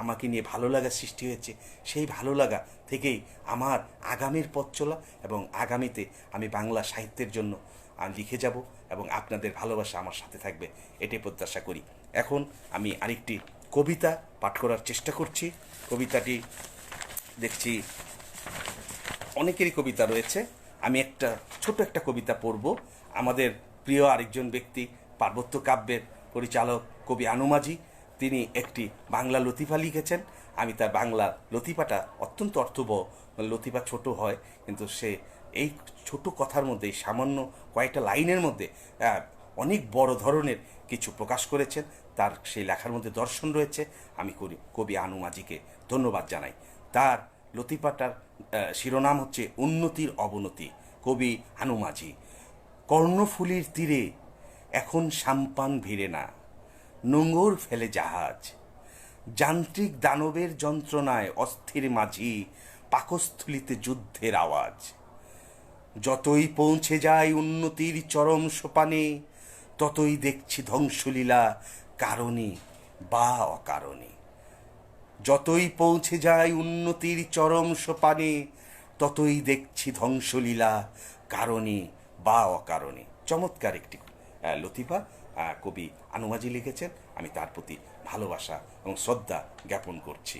আমাকে নিয়ে ভালো লাগা সৃষ্টি হয়েছে। সেই ভালো লাগা থেকেই আমার আগামীর পথ চলা, এবং আগামীতে আমি বাংলা সাহিত্যের জন্য লিখে যাব, এবং আপনাদের ভালোবাসা আমার সাথে থাকবে, এটাই প্রত্যাশা করি। এখন আমি আরেকটি কবিতা পাঠ করার চেষ্টা করছি। কবিতাটি দেখছি অনেকেরই কবিতা রয়েছে। আমি ছোট একটা কবিতা পড়ব। আমাদের প্রিয় আরেকজন ব্যক্তি, পার্বত্য কাব্যের পরিচালক কবি আনু মাঝি, তিনি একটি বাংলা লতিফা লিখেছেন। আমি তার বাংলা লতিফাটা অত্যন্ত অর্থবহ। লতিফা ছোট হয়, কিন্তু সে এই ছোট কথার মধ্যে, সামান্য কয়েকটা লাইনের মধ্যে অনেক বড় ধরনের কিছু প্রকাশ করেছেন। তার সেই লেখার মধ্যে দর্শন রয়েছে। আমি কবি আনু মাঝিকে ধন্যবাদ জানাই। তার লতিফাটার শিরোনাম হচ্ছে উন্নতির অবনতি। কবি আনু মাঝি। কর্ণফুলীর তীরে এখন সাম্পান ভিড়ে না, নোঙর ফেলে জাহাজ। যান্ত্রিক দানবের যন্ত্রণায় অস্থির মাঝি, পাকস্থলিতে যুদ্ধের আওয়াজ। যতই পৌঁছে যায় উন্নতির চরম সোপানে, ততই দেখছি ধ্বংসলীলা কারণে বা অকারণে। যতই পৌঁছে যায় উন্নতির চরম সোপানে, ততই দেখছি ধ্বংসলীলা কারণে বা অকারণে। চমৎকার একটি লতিফা কবি আনু মাঝি লিখেছেন। আমি তার প্রতি ভালোবাসা এবং শ্রদ্ধা জ্ঞাপন করছি।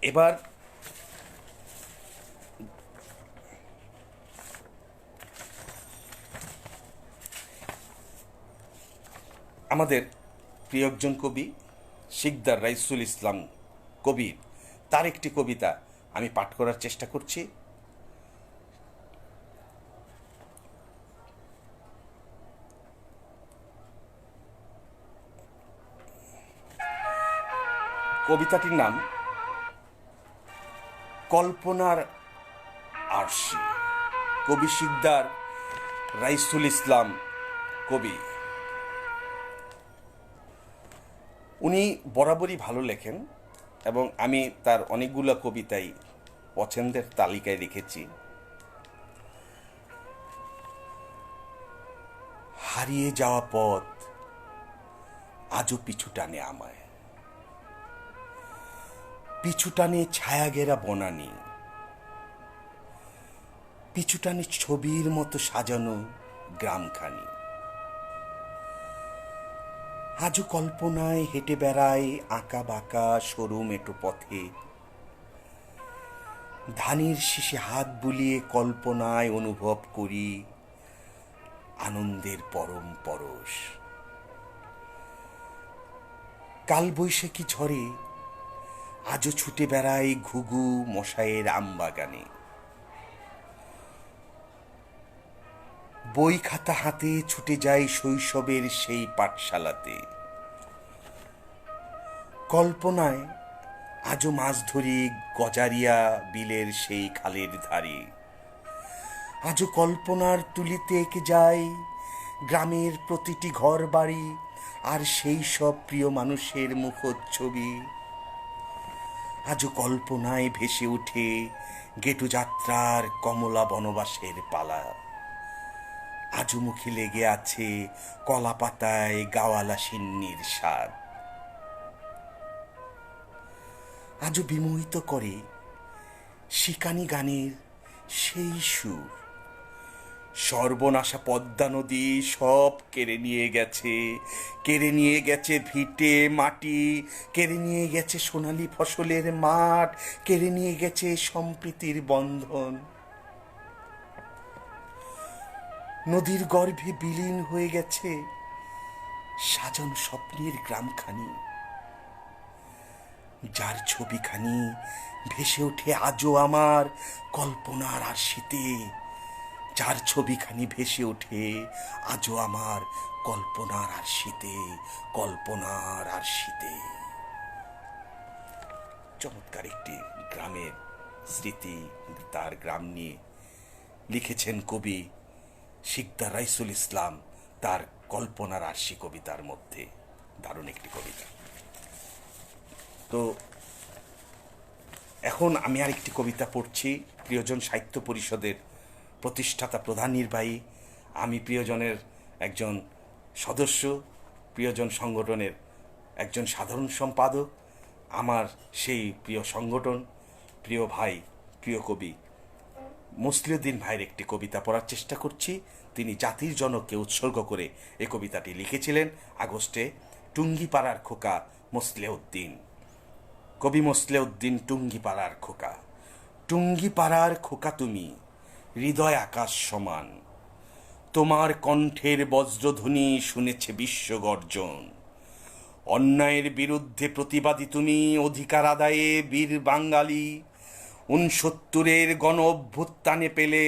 এবার আমাদের প্রিয় একজন কবি শিকদার রাইসুল ইসলাম কবির, তার একটি কবিতা আমি পাঠ করার চেষ্টা করছি। কবিতাটির নাম কল্পনার আরশি, কবি শিকদার রাইসুল ইসলাম কবি। উনি বরাবরই ভালো লেখেন এবং আমি তার অনেকগুলো কবিতাই পছন্দের তালিকায় রেখেছি। হারিয়ে যাওয়া পথ আজও পিছু টানে আমায়, পিছু টানে ছায়া ঘেরা বনানি, পিছু টানে ছবির মতো সাজানো গ্রামখানি। আজও কল্পনায় হেঁটে বেড়ায় আঁকা বাঁকা সরু মেটো পথে, ধানের শীষে হাত বুলিয়ে কল্পনায় অনুভব করি আনন্দের পরম পরশ। কালবৈশাখী ঝড়ে আজও ছুটে বেড়ায় ঘুঘু মশায়ের আমবাগানে, বই খাতা হাতে ছুটে যায় শৈশবের সেই পাঠশালাতে। কল্পনায় আজও মাছ ধরি গজারিয়া বিলের সেই খালের ধারে, আজও কল্পনার তুলিতে এঁকে যায় গ্রামের প্রতিটি ঘর বাড়ি আর সেই সব প্রিয় মানুষের মুখচ্ছবি। আজও কল্পনায় ভেসে ওঠে গেটু যাত্রার কমলা বনবাসের পালা, আজও মুখে লেগে আছে কলা পাতায় গাওয়ালা সিন্নির স্বাদ। আজও বিমোহিত করে শিকানি গানের সেই সুর, সর্বনাশা পদ্মা নদী সব কেড়ে নিয়ে গেছে, কেড়ে নিয়ে গেছে ভিটে মাটি, কেড়ে নিয়ে গেছে সোনালী ফসলের মাঠ, কেড়ে নিয়ে গেছে সম্প্রীতির বন্ধন। নদীর গর্ভে বিলীন হয়ে গেছে সাজানো স্বপ্নের গ্রামখানি, যার ছবিখানি ভেসে ওঠে আজও আমার কল্পনার আরশিতে, যার ছবিখানি ভেসে ওঠে আজও আমার কল্পনার আরশিতে, কল্পনার আরশিতে। চমৎকার একটি গ্রামের স্মৃতি, তার গ্রাম নিয়ে লিখেছেন কবি শিকদার রাইসুল ইসলাম তার কল্পনার আরশি কবিতার মধ্যে। দারুণ একটি কবিতা। তো এখন আমি আরেকটি কবিতা পড়ছি। প্রিয়জন সাহিত্য পরিষদের প্রতিষ্ঠাতা প্রধান নির্বাহী, আমি প্রিয়জনের একজন সদস্য, প্রিয়জন সংগঠনের একজন সাধারণ সম্পাদক। আমার সেই প্রিয় সংগঠন, প্রিয় ভাই, প্রিয় কবি মসলিউদ্দিন ভাইয়ের একটি কবিতা পড়ার চেষ্টা করছি। তিনি জাতির জনককে উৎসর্গ করে এই কবিতাটি লিখেছিলেন আগস্টে। টুঙ্গিপাড়ার খোকা মসলিউদ্দিন, কবি মসলিউদ্দিন। টুঙ্গিপাড়ার খোকা, টুঙ্গিপাড়ার খোকা তুমি, হৃদয় আকাশ সমান, তোমার কণ্ঠের বজ্রধ্বনি শুনেছে বিশ্ব গর্জন। অন্যায়ের বিরুদ্ধে প্রতিবাদী তুমি, অধিকার আদায়ে বীর বাঙালি। 69-এর গণ অভ্যুত্থানে পেলে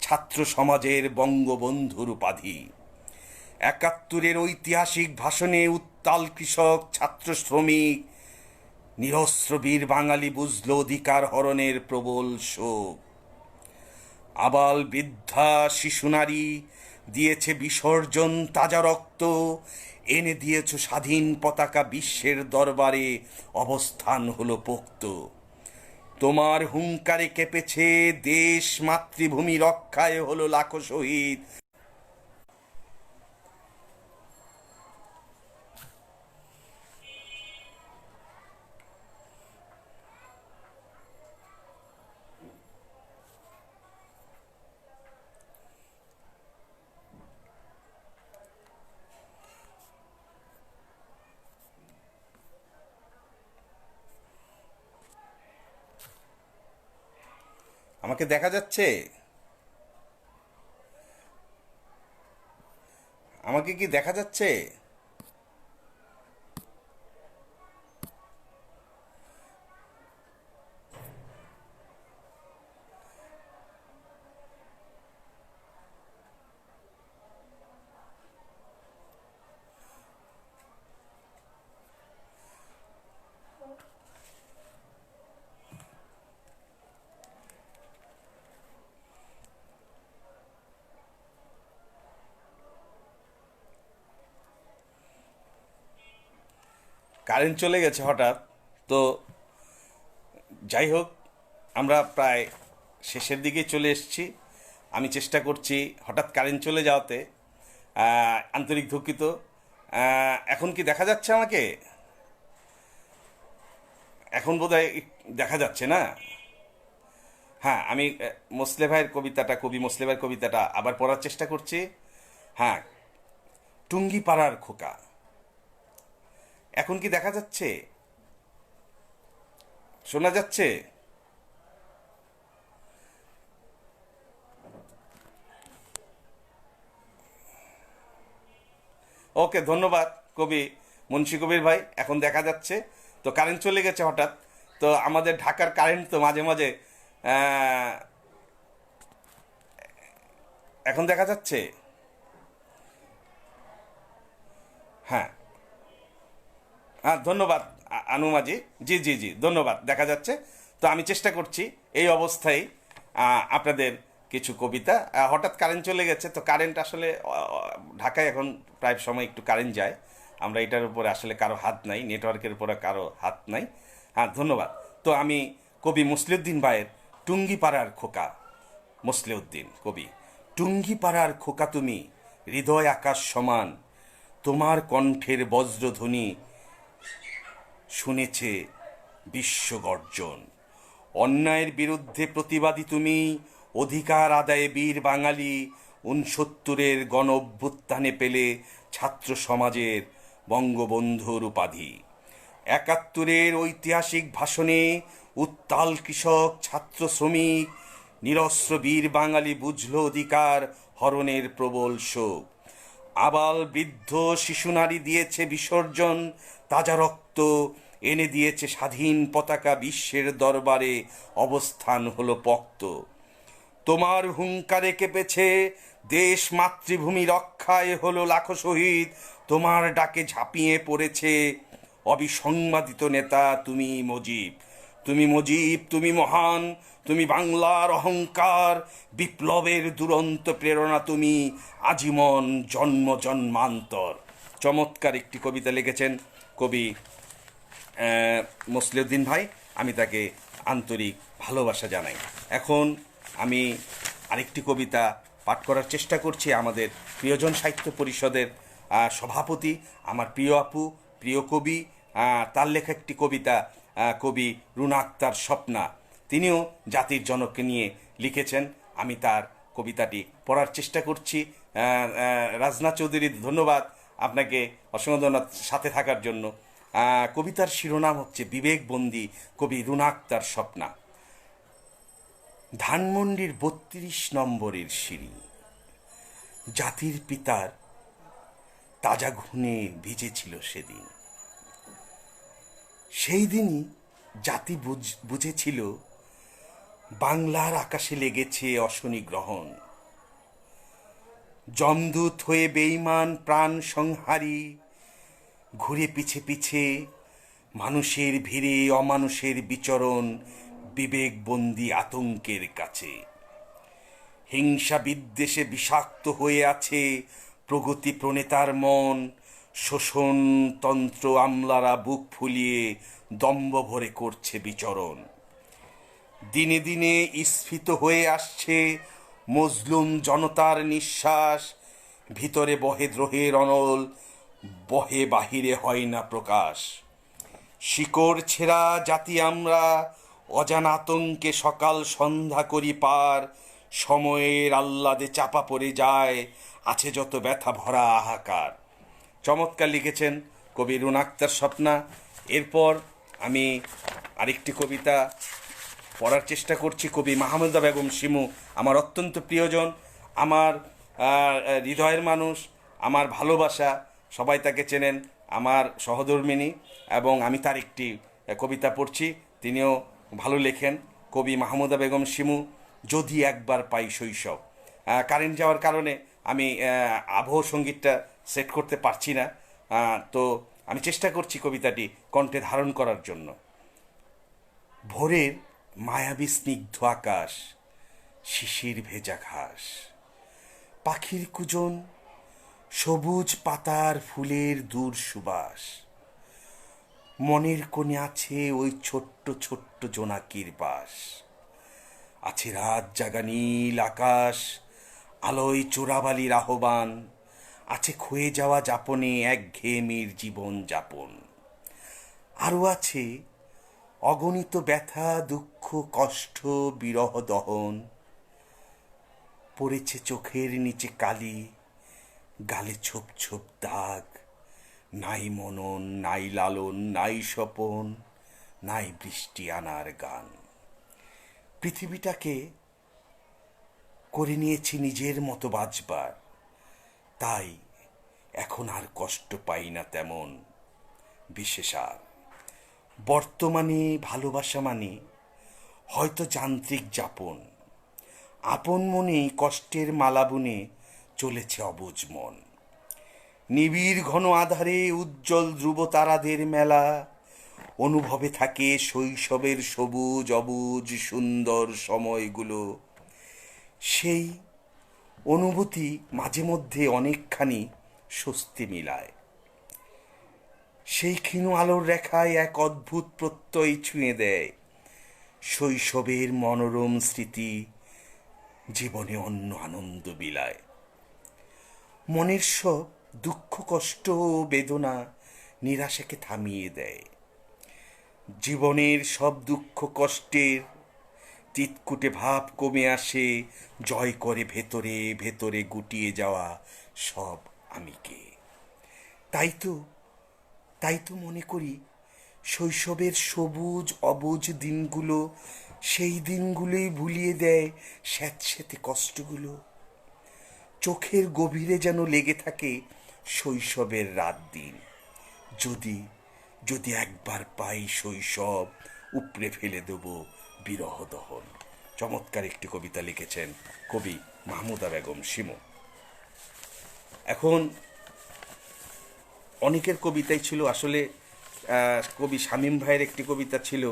ছাত্র সমাজের বঙ্গবন্ধুর উপাধি। 71-এর ঐতিহাসিক ভাষণে উত্তাল কৃষক ছাত্র শ্রমিক নিরস্ত্র বীর বাঙালি বুঝল অধিকার হরণের প্রবল শোক। আবাল বৃদ্ধা শিশু নারী দিয়েছে বিসর্জন তাজা রক্ত, এনে দিয়েছ স্বাধীন পতাকা বিশ্বের দরবারে অবস্থান হলো পোক্ত। তোমার হুঙ্কারে কেঁপেছে দেশ, মাতৃভূমি রক্ষায় হলো লাখো শহীদ। আমাকে দেখা যাচ্ছে? আমাকে কি দেখা যাচ্ছে? কারেন্ট চলে গেছে হঠাৎ। তো যাই হোক, আমরা প্রায় শেষের দিকে চলে এসেছি। আমি চেষ্টা করছি, হঠাৎ কারেন্ট চলে যাওয়াতে আন্তরিক দুঃখিত। এখন কি দেখা যাচ্ছে আমাকে? এখন বোধহয় দেখা যাচ্ছে না। হ্যাঁ, আমি মোসলে ভাইয়ের কবিতাটা, কবি মোসলে ভাইয়ের কবিতাটা আবার পড়ার চেষ্টা করছি। হ্যাঁ, টুঙ্গিপাড়ার খোকা। এখন কি দেখা যাচ্ছে? শোনা যাচ্ছে? ওকে, ধন্যবাদ কবি মুন্সি কবির ভাই। এখন দেখা যাচ্ছে। তো কারেন্ট চলে গেছে হঠাৎ। তো আমাদের ঢাকার কারেন্ট তো মাঝে মাঝে আহ, এখন দেখা যাচ্ছে। হ্যাঁ, হ্যাঁ, ধন্যবাদ আনু মাঝি। জি জি জি, ধন্যবাদ, দেখা যাচ্ছে। তো আমি চেষ্টা করছি এই অবস্থায় আপনাদের কিছু কবিতা। হঠাৎ কারেন্ট চলে গেছে, তো কারেন্ট আসলে ঢাকায় এখন প্রায় সময় একটু কারেন্ট যায়। আমরা এটার উপরে আসলে কারো হাত নাই, নেটওয়ার্কের উপরে কারো হাত নাই। হ্যাঁ, ধন্যবাদ। তো আমি কবি মুসলিউদ্দিন ভাইয়ের টুঙ্গিপাড়ার খোকা, মুসলিউদ্দিন কবি। টুঙ্গিপাড়ার খোকা তুমি, হৃদয় আকাশ সমান, তোমার কণ্ঠের বজ্রধ্বনি শুনেছে বিশ্বগর্জন। অন্যায়ের বিরুদ্ধে প্রতিবাদী তুমি, অধিকার আদায়ে বীর বাঙালি। 69-এর গণ অভ্যুত্থানে পেলে ছাত্র সমাজের বঙ্গবন্ধুর উপাধি। 71-এর ঐতিহাসিক ভাষণে উত্তাল কৃষক, ছাত্র, শ্রমিক, নিরস্ত্র বীর বাঙালি বুঝল অধিকার হরণের প্রবল শোক। আবাল বৃদ্ধ শিশু নারী দিয়েছে বিসর্জন, তাজা রক্ত এনে দিয়েছে স্বাধীন পতাকা, বিশ্বের দরবারে অবস্থান হলো পক্ত। তোমার হুঙ্কারে কেঁপেছে দেশ, মাতৃভূমি রক্ষায় হলো লাখো শহীদ। তোমার ডাকে ঝাঁপিয়ে পড়েছে অবিসংবাদিত নেতা তুমি মুজিব। তুমি মুজিব, তুমি মহান, তুমি বাংলার অহংকার, বিপ্লবের দুরন্ত প্রেরণা তুমি, আজীবন জন্ম জন্মান্তর। চমৎকার একটি কবিতা লিখেছেন কবি মুসলিউদ্দিন ভাই। আমি তাকে আন্তরিক ভালোবাসা জানাই। এখন আমি আরেকটি কবিতা পাঠ করার চেষ্টা করছি। আমাদের প্রিয়জন সাহিত্য পরিষদের সভাপতি, আমার প্রিয় আপু, প্রিয় কবি, তার লেখা একটি কবিতা, কবি রুনা আক্তার স্বপ্না। তিনিও জাতির জনককে নিয়ে লিখেছেন। আমি তার কবিতাটি পড়ার চেষ্টা করছি। রাজনা চৌধুরী, ধন্যবাদ আপনাকে, অসংখ্য ধন্যবাদ সাথে থাকার জন্য। কবিতার শিরোনাম হচ্ছে বিবেকবন্দী, কবি রুনা আক্তার স্বপ্না। ধানমন্ডির 32 নম্বরের সিঁড়ি, জাতির পিতার তাজা ঘুণে ভিজেছিল সেদিন। সেই দিনই জাতি বুঝেছিল বাংলার আকাশে লেগেছে অশনি গ্রহণ। যমদূত হয়ে বেঈমান প্রাণ সংহারী ঘুরে পিছে পিছে মানুষের ভিড়ে অমানুষের বিচরণ, বিবেকবন্দী আতঙ্কের কাছে। হিংসা বিদ্বেষে বিষাক্ত হয়ে আছে প্রগতি প্রণেতার মন। শোষণতন্ত্র আমলারা বুক ফুলিয়ে দম্ভ ভরে করছে বিচরণ। দিনে দিনে স্ফীত হয়ে আসছে মজলুম জনতার নিঃশ্বাস। ভিতরে বহে দ্রোহের অনল, বহে বাহিরে হয় না প্রকাশ। শিকড় ছেঁড়া জাতি আমরা, অজানা আতঙ্কে সকাল সন্ধ্যা করি পার। সময়ের আহ্লাদে চাপা পড়ে যায় আছে যত ব্যথা ভরা হাহাকার। চমৎকার লিখেছেন কবি রুনা আক্তার স্বপ্না। এরপর আমি আরেকটি কবিতা পড়ার চেষ্টা করছি। কবি মাহমুদা বেগম শিমু, আমার অত্যন্ত প্রিয়জন, আমার হৃদয়ের মানুষ, আমার ভালোবাসা, সবাই তাকে চেনেন, আমার সহধর্মিণী। এবং আমি তার একটি কবিতা পড়ছি। তিনিও ভালো লেখেন। কবি মাহমুদা বেগম শিমু, যদি একবার পাই শৈশব। কারেন্ট যাওয়ার কারণে আমি আবহ সঙ্গীতটা সেট করতে পারছি না। তো আমি চেষ্টা করছি কবিতাটি কণ্ঠে ধারণ করার জন্য। ভোরের মায়াবী স্নিগ্ধ আকাশ, শিশির ভেজা ঘাস, পাখির কুজন, সবুজ পাতার ফুলের দূর সুবাস। মনের কোণে আছে ওই ছোট্ট ছোট্ট জোনাকির বাস, আছে রাত জাগা নীল আকাশ, আলোয় চোরাবালির আহ্বান, আছে ক্ষয়ে যাওয়া যাপনে একঘেয়েমির জীবন যাপন। আরও আছে অগণিত ব্যথা দুঃখ কষ্ট বিরহ দহন, পড়েছে চোখের নিচে কালি, গালে ছোপ ছোপ দাগ, নাই মনন নাই লালন নাই স্বপন, নাই বৃষ্টি আনার গান। পৃথিবীটাকে করে নিয়েছি নিজের মতো বাঁচবার, তাই এখন আর কষ্ট পাই না তেমন বিশেষ আর। বর্তমানে ভালোবাসা মানে হয়তো যান্ত্রিক যাপন, আপন মনে কষ্টের মালা বুনে চলেছে অবুঝ মন। নিবিড় ঘন আধারে উজ্জ্বল ধ্রুব তারাদের মেলা, অনুভবে থাকে শৈশবের সবুজ অবুঝ সুন্দর সময়গুলো। সেই অনুভূতি মাঝে মধ্যে অনেকখানি স্বস্তি মিলায়। সেই ক্ষীণ আলোর রেখায় এক অদ্ভুত প্রত্যয় ছুঁয়ে দেয়, শৈশবের মনোরম স্মৃতি জীবনে অন্য আনন্দ বিলায়। মনের সব দুঃখ কষ্ট ও বেদনা নিরাশাকে থামিয়ে দেয়। জীবনের সব দুঃখ কষ্টের তিতকুটে ভাব কমে আসে, জয় করে ভেতরে ভেতরে গুটিয়ে যাওয়া সব আমিকে। তাই তো মনে করি শৈশবের সবুজ অবুঝ দিনগুলো সেই দিনগুলোই ভুলিয়ে দেয় স্যাঁতস্যাঁতে কষ্টগুলো। চোখের গভীরে যেন লেগে থাকে শৈশবের রাত দিন। যদি একবার পাই শৈশব, উপড়ে ফেলে দেব বিরহ দহন। চমৎকার একটি কবিতা লিখেছেন কবি মাহমুদা বেগম শিমু। এখন অনেকের কবিতাই ছিল, আসলে কবি শামীম ভাইয়ের একটি কবিতা ছিল,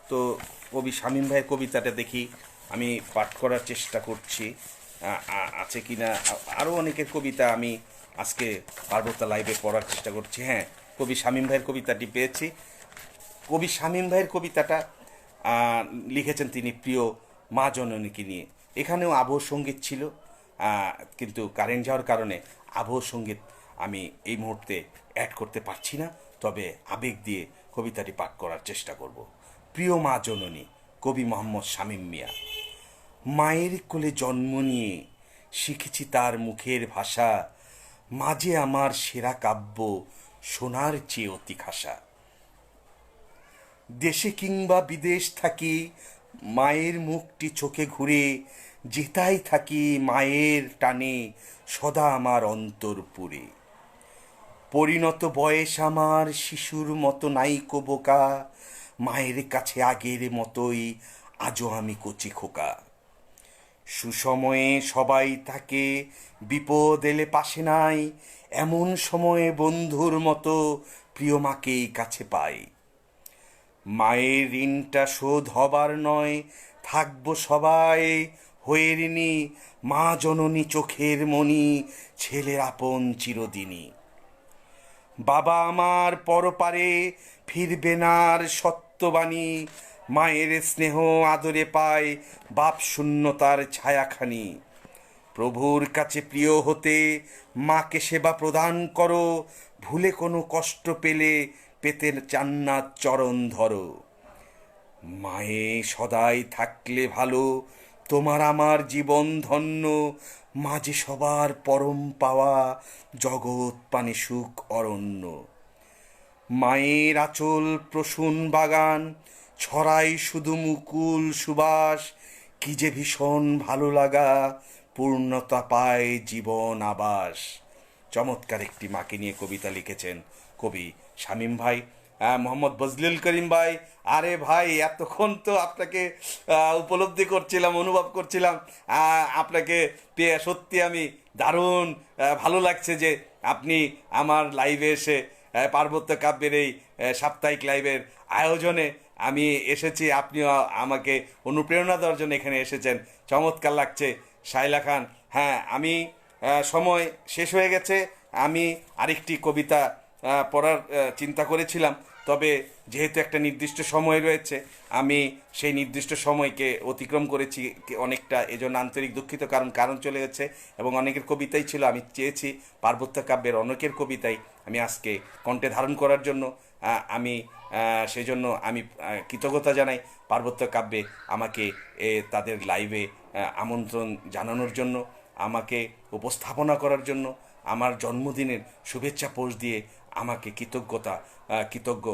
তো কবি শামীম ভাইয়ের কবিতাটা দেখি আমি পাঠ করার চেষ্টা করছি, আছে কি না। আরও অনেকের কবিতা আমি আজকে পার্বত্য লাইভে পড়ার চেষ্টা করছি। হ্যাঁ, কবি শামীম ভাইয়ের কবিতাটি পেয়েছি। কবি শামীম ভাইয়ের কবিতাটা লিখেছেন তিনি প্রিয় মা জননীকে নিয়ে। এখানেও আবহ সঙ্গীত ছিল, কিন্তু কারেন্ট যাওয়ার কারণে আবহ সঙ্গীত আমি এই মুহূর্তে অ্যাড করতে পারছি না, তবে আবেগ দিয়ে কবিতাটি পাঠ করার চেষ্টা করব। প্রিয় মা জননী, কবি মোহাম্মদ শামীম মিয়া। মায়ের কোলে জন্ম নিয়ে শিখেছি তার মুখের ভাষা, মাঝে আমার সেরা কাব্য সোনার চেয়ে অতি খাসা। দেশে কিংবা বিদেশ থাকি মায়ের মুখটি চোখে ঘুরে, যেতাই থাকি মায়ের টানে সদা আমার অন্তর পুরে। পরিণত বয়স আমার শিশুর মতো নাইকো বোকা, মায়ের কাছে আগের মতোই আজও আমি কচি খোকা। সুসময়ে সবাই থাকে, বিপদ এলে পাশে নাই, এমন সময়ে বন্ধুর মতো প্রিয় মাকেই কাছে পাই। মায়ের ঋণটা শোধ হবার নয়, থাকবো সবাই হয়ে ঋণী, মা জননী চোখের মণি, ছেলের আপন চিরদিনই। বাবা আমার পরপারে ফিরবে না আর সত্যবাণী, মায়ের স্নেহ আদরে পায় বাপ শূন্যতার ছায়াখানি। প্রভুর কাছে প্রিয় হতে মাকে সেবা প্রদান করো, ভুলে কোনো কষ্ট পেতে জান্নাত চরণ ধরো। মায়ে সদাই থাকলে ভালো, তোমার আমার জীবন ধন্য, মাঝে সবার পরম পাওয়া, জগৎ পানে সুখ অরণ্য। মায়ের আঁচল প্রসূন বাগান, ছড়াই শুধু মুকুল সুবাস, কি যে ভীষণ ভালো লাগা, পূর্ণতা পায় জীবন আবাস। চমৎকার একটি মাকে নিয়ে কবিতা লিখেছেন কবি শামীম ভাই। মোহাম্মদ বজলুল করিম ভাই, আরে ভাই এতক্ষণ তো আপনাকে উপলব্ধি করছিলাম, অনুভব করছিলাম, আপনাকে পেয়ে সত্যি আমি দারুণ ভালো লাগছে যে আপনি আমার লাইভে এসে পার্বত্য কাব্যের এই সাপ্তাহিক লাইভের আয়োজনে আমি এসেছি, আপনিও আমাকে অনুপ্রেরণা দেওয়ার জন্য এখানে এসেছেন। চমৎকার লাগছে শাইলা খান। হ্যাঁ, আমি সময় শেষ হয়ে গেছে, আমি আরেকটি কবিতা পড়ার চিন্তা করেছিলাম, তবে যেহেতু একটা নির্দিষ্ট সময় রয়েছে, আমি সেই নির্দিষ্ট সময়কে অতিক্রম করেছি অনেকটা, এজন্য আন্তরিক দুঃখিত, কারণ চলে গেছে। এবং অনেকের কবিতাই ছিল, আমি চেয়েছি পার্বত্য কাব্যের অনেকের কবিতাই আমি আজকে কণ্ঠে ধারণ করার জন্য। আমি সেই জন্য আমি কৃতজ্ঞতা জানাই পার্বত্য কাব্যে আমাকে তাদের লাইভে আমন্ত্রণ জানানোর জন্য, আমাকে উপস্থাপনা করার জন্য, আমার জন্মদিনের শুভেচ্ছা পোস্ট দিয়ে আমাকে কৃতজ্ঞ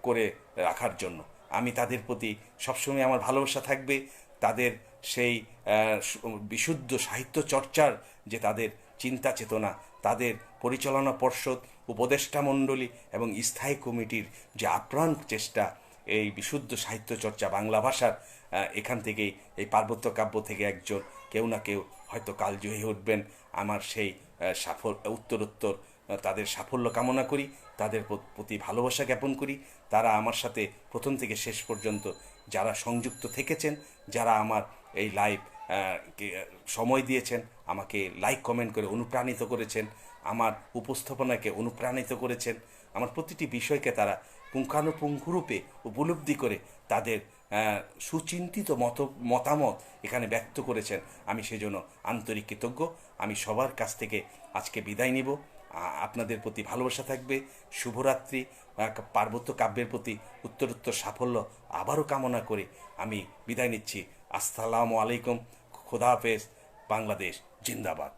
করে রাখার জন্য। আমি তাদের প্রতি সবসময় আমার ভালোবাসা থাকবে। তাদের সেই বিশুদ্ধ সাহিত্য চর্চার যে তাদের চিন্তা চেতনা, তাদের পরিচালনা পর্ষদ, উপদেষ্টা মণ্ডলী এবং স্থায়ী কমিটির যে আপ্রাণ চেষ্টা, এই বিশুদ্ধ সাহিত্য চর্চা বাংলা ভাষার, এখান থেকেই এই পার্বত্য কাব্য থেকে একজন কেউ না কেউ হয়তো কালজয়ী হয়ে উঠবেন। আমার সেই উত্তরোত্তর তাদের সাফল্য কামনা করি, তাদের প্রতি ভালোবাসা জ্ঞাপন করি। তারা আমার সাথে প্রথম থেকে শেষ পর্যন্ত যারা সংযুক্ত থেকেছেন, যারা আমার এই লাইভ সময় দিয়েছেন, আমাকে লাইক কমেন্ট করে অনুপ্রাণিত করেছেন, আমার উপস্থাপনাকে অনুপ্রাণিত করেছেন, আমার প্রতিটি বিষয়কে তারা পুঙ্খানুপুঙ্খরূপে উপলব্ধি করে তাদের সুচিন্তিত মতামত এখানে ব্যক্ত করেছেন, আমি সেজন্য আন্তরিক কৃতজ্ঞ। আমি সবার কাছ থেকে আজকে বিদায় নিব। আপনাদের প্রতি ভালোবাসা থাকবে। শুভরাত্রি। পার্বত্য কাব্যের প্রতি উত্তরোত্তর সাফল্য আবারও কামনা করে আমি বিদায় নিচ্ছি। আসসালামু আলাইকুম। খোদা হাফেজ। বাংলাদেশ জিন্দাবাদ।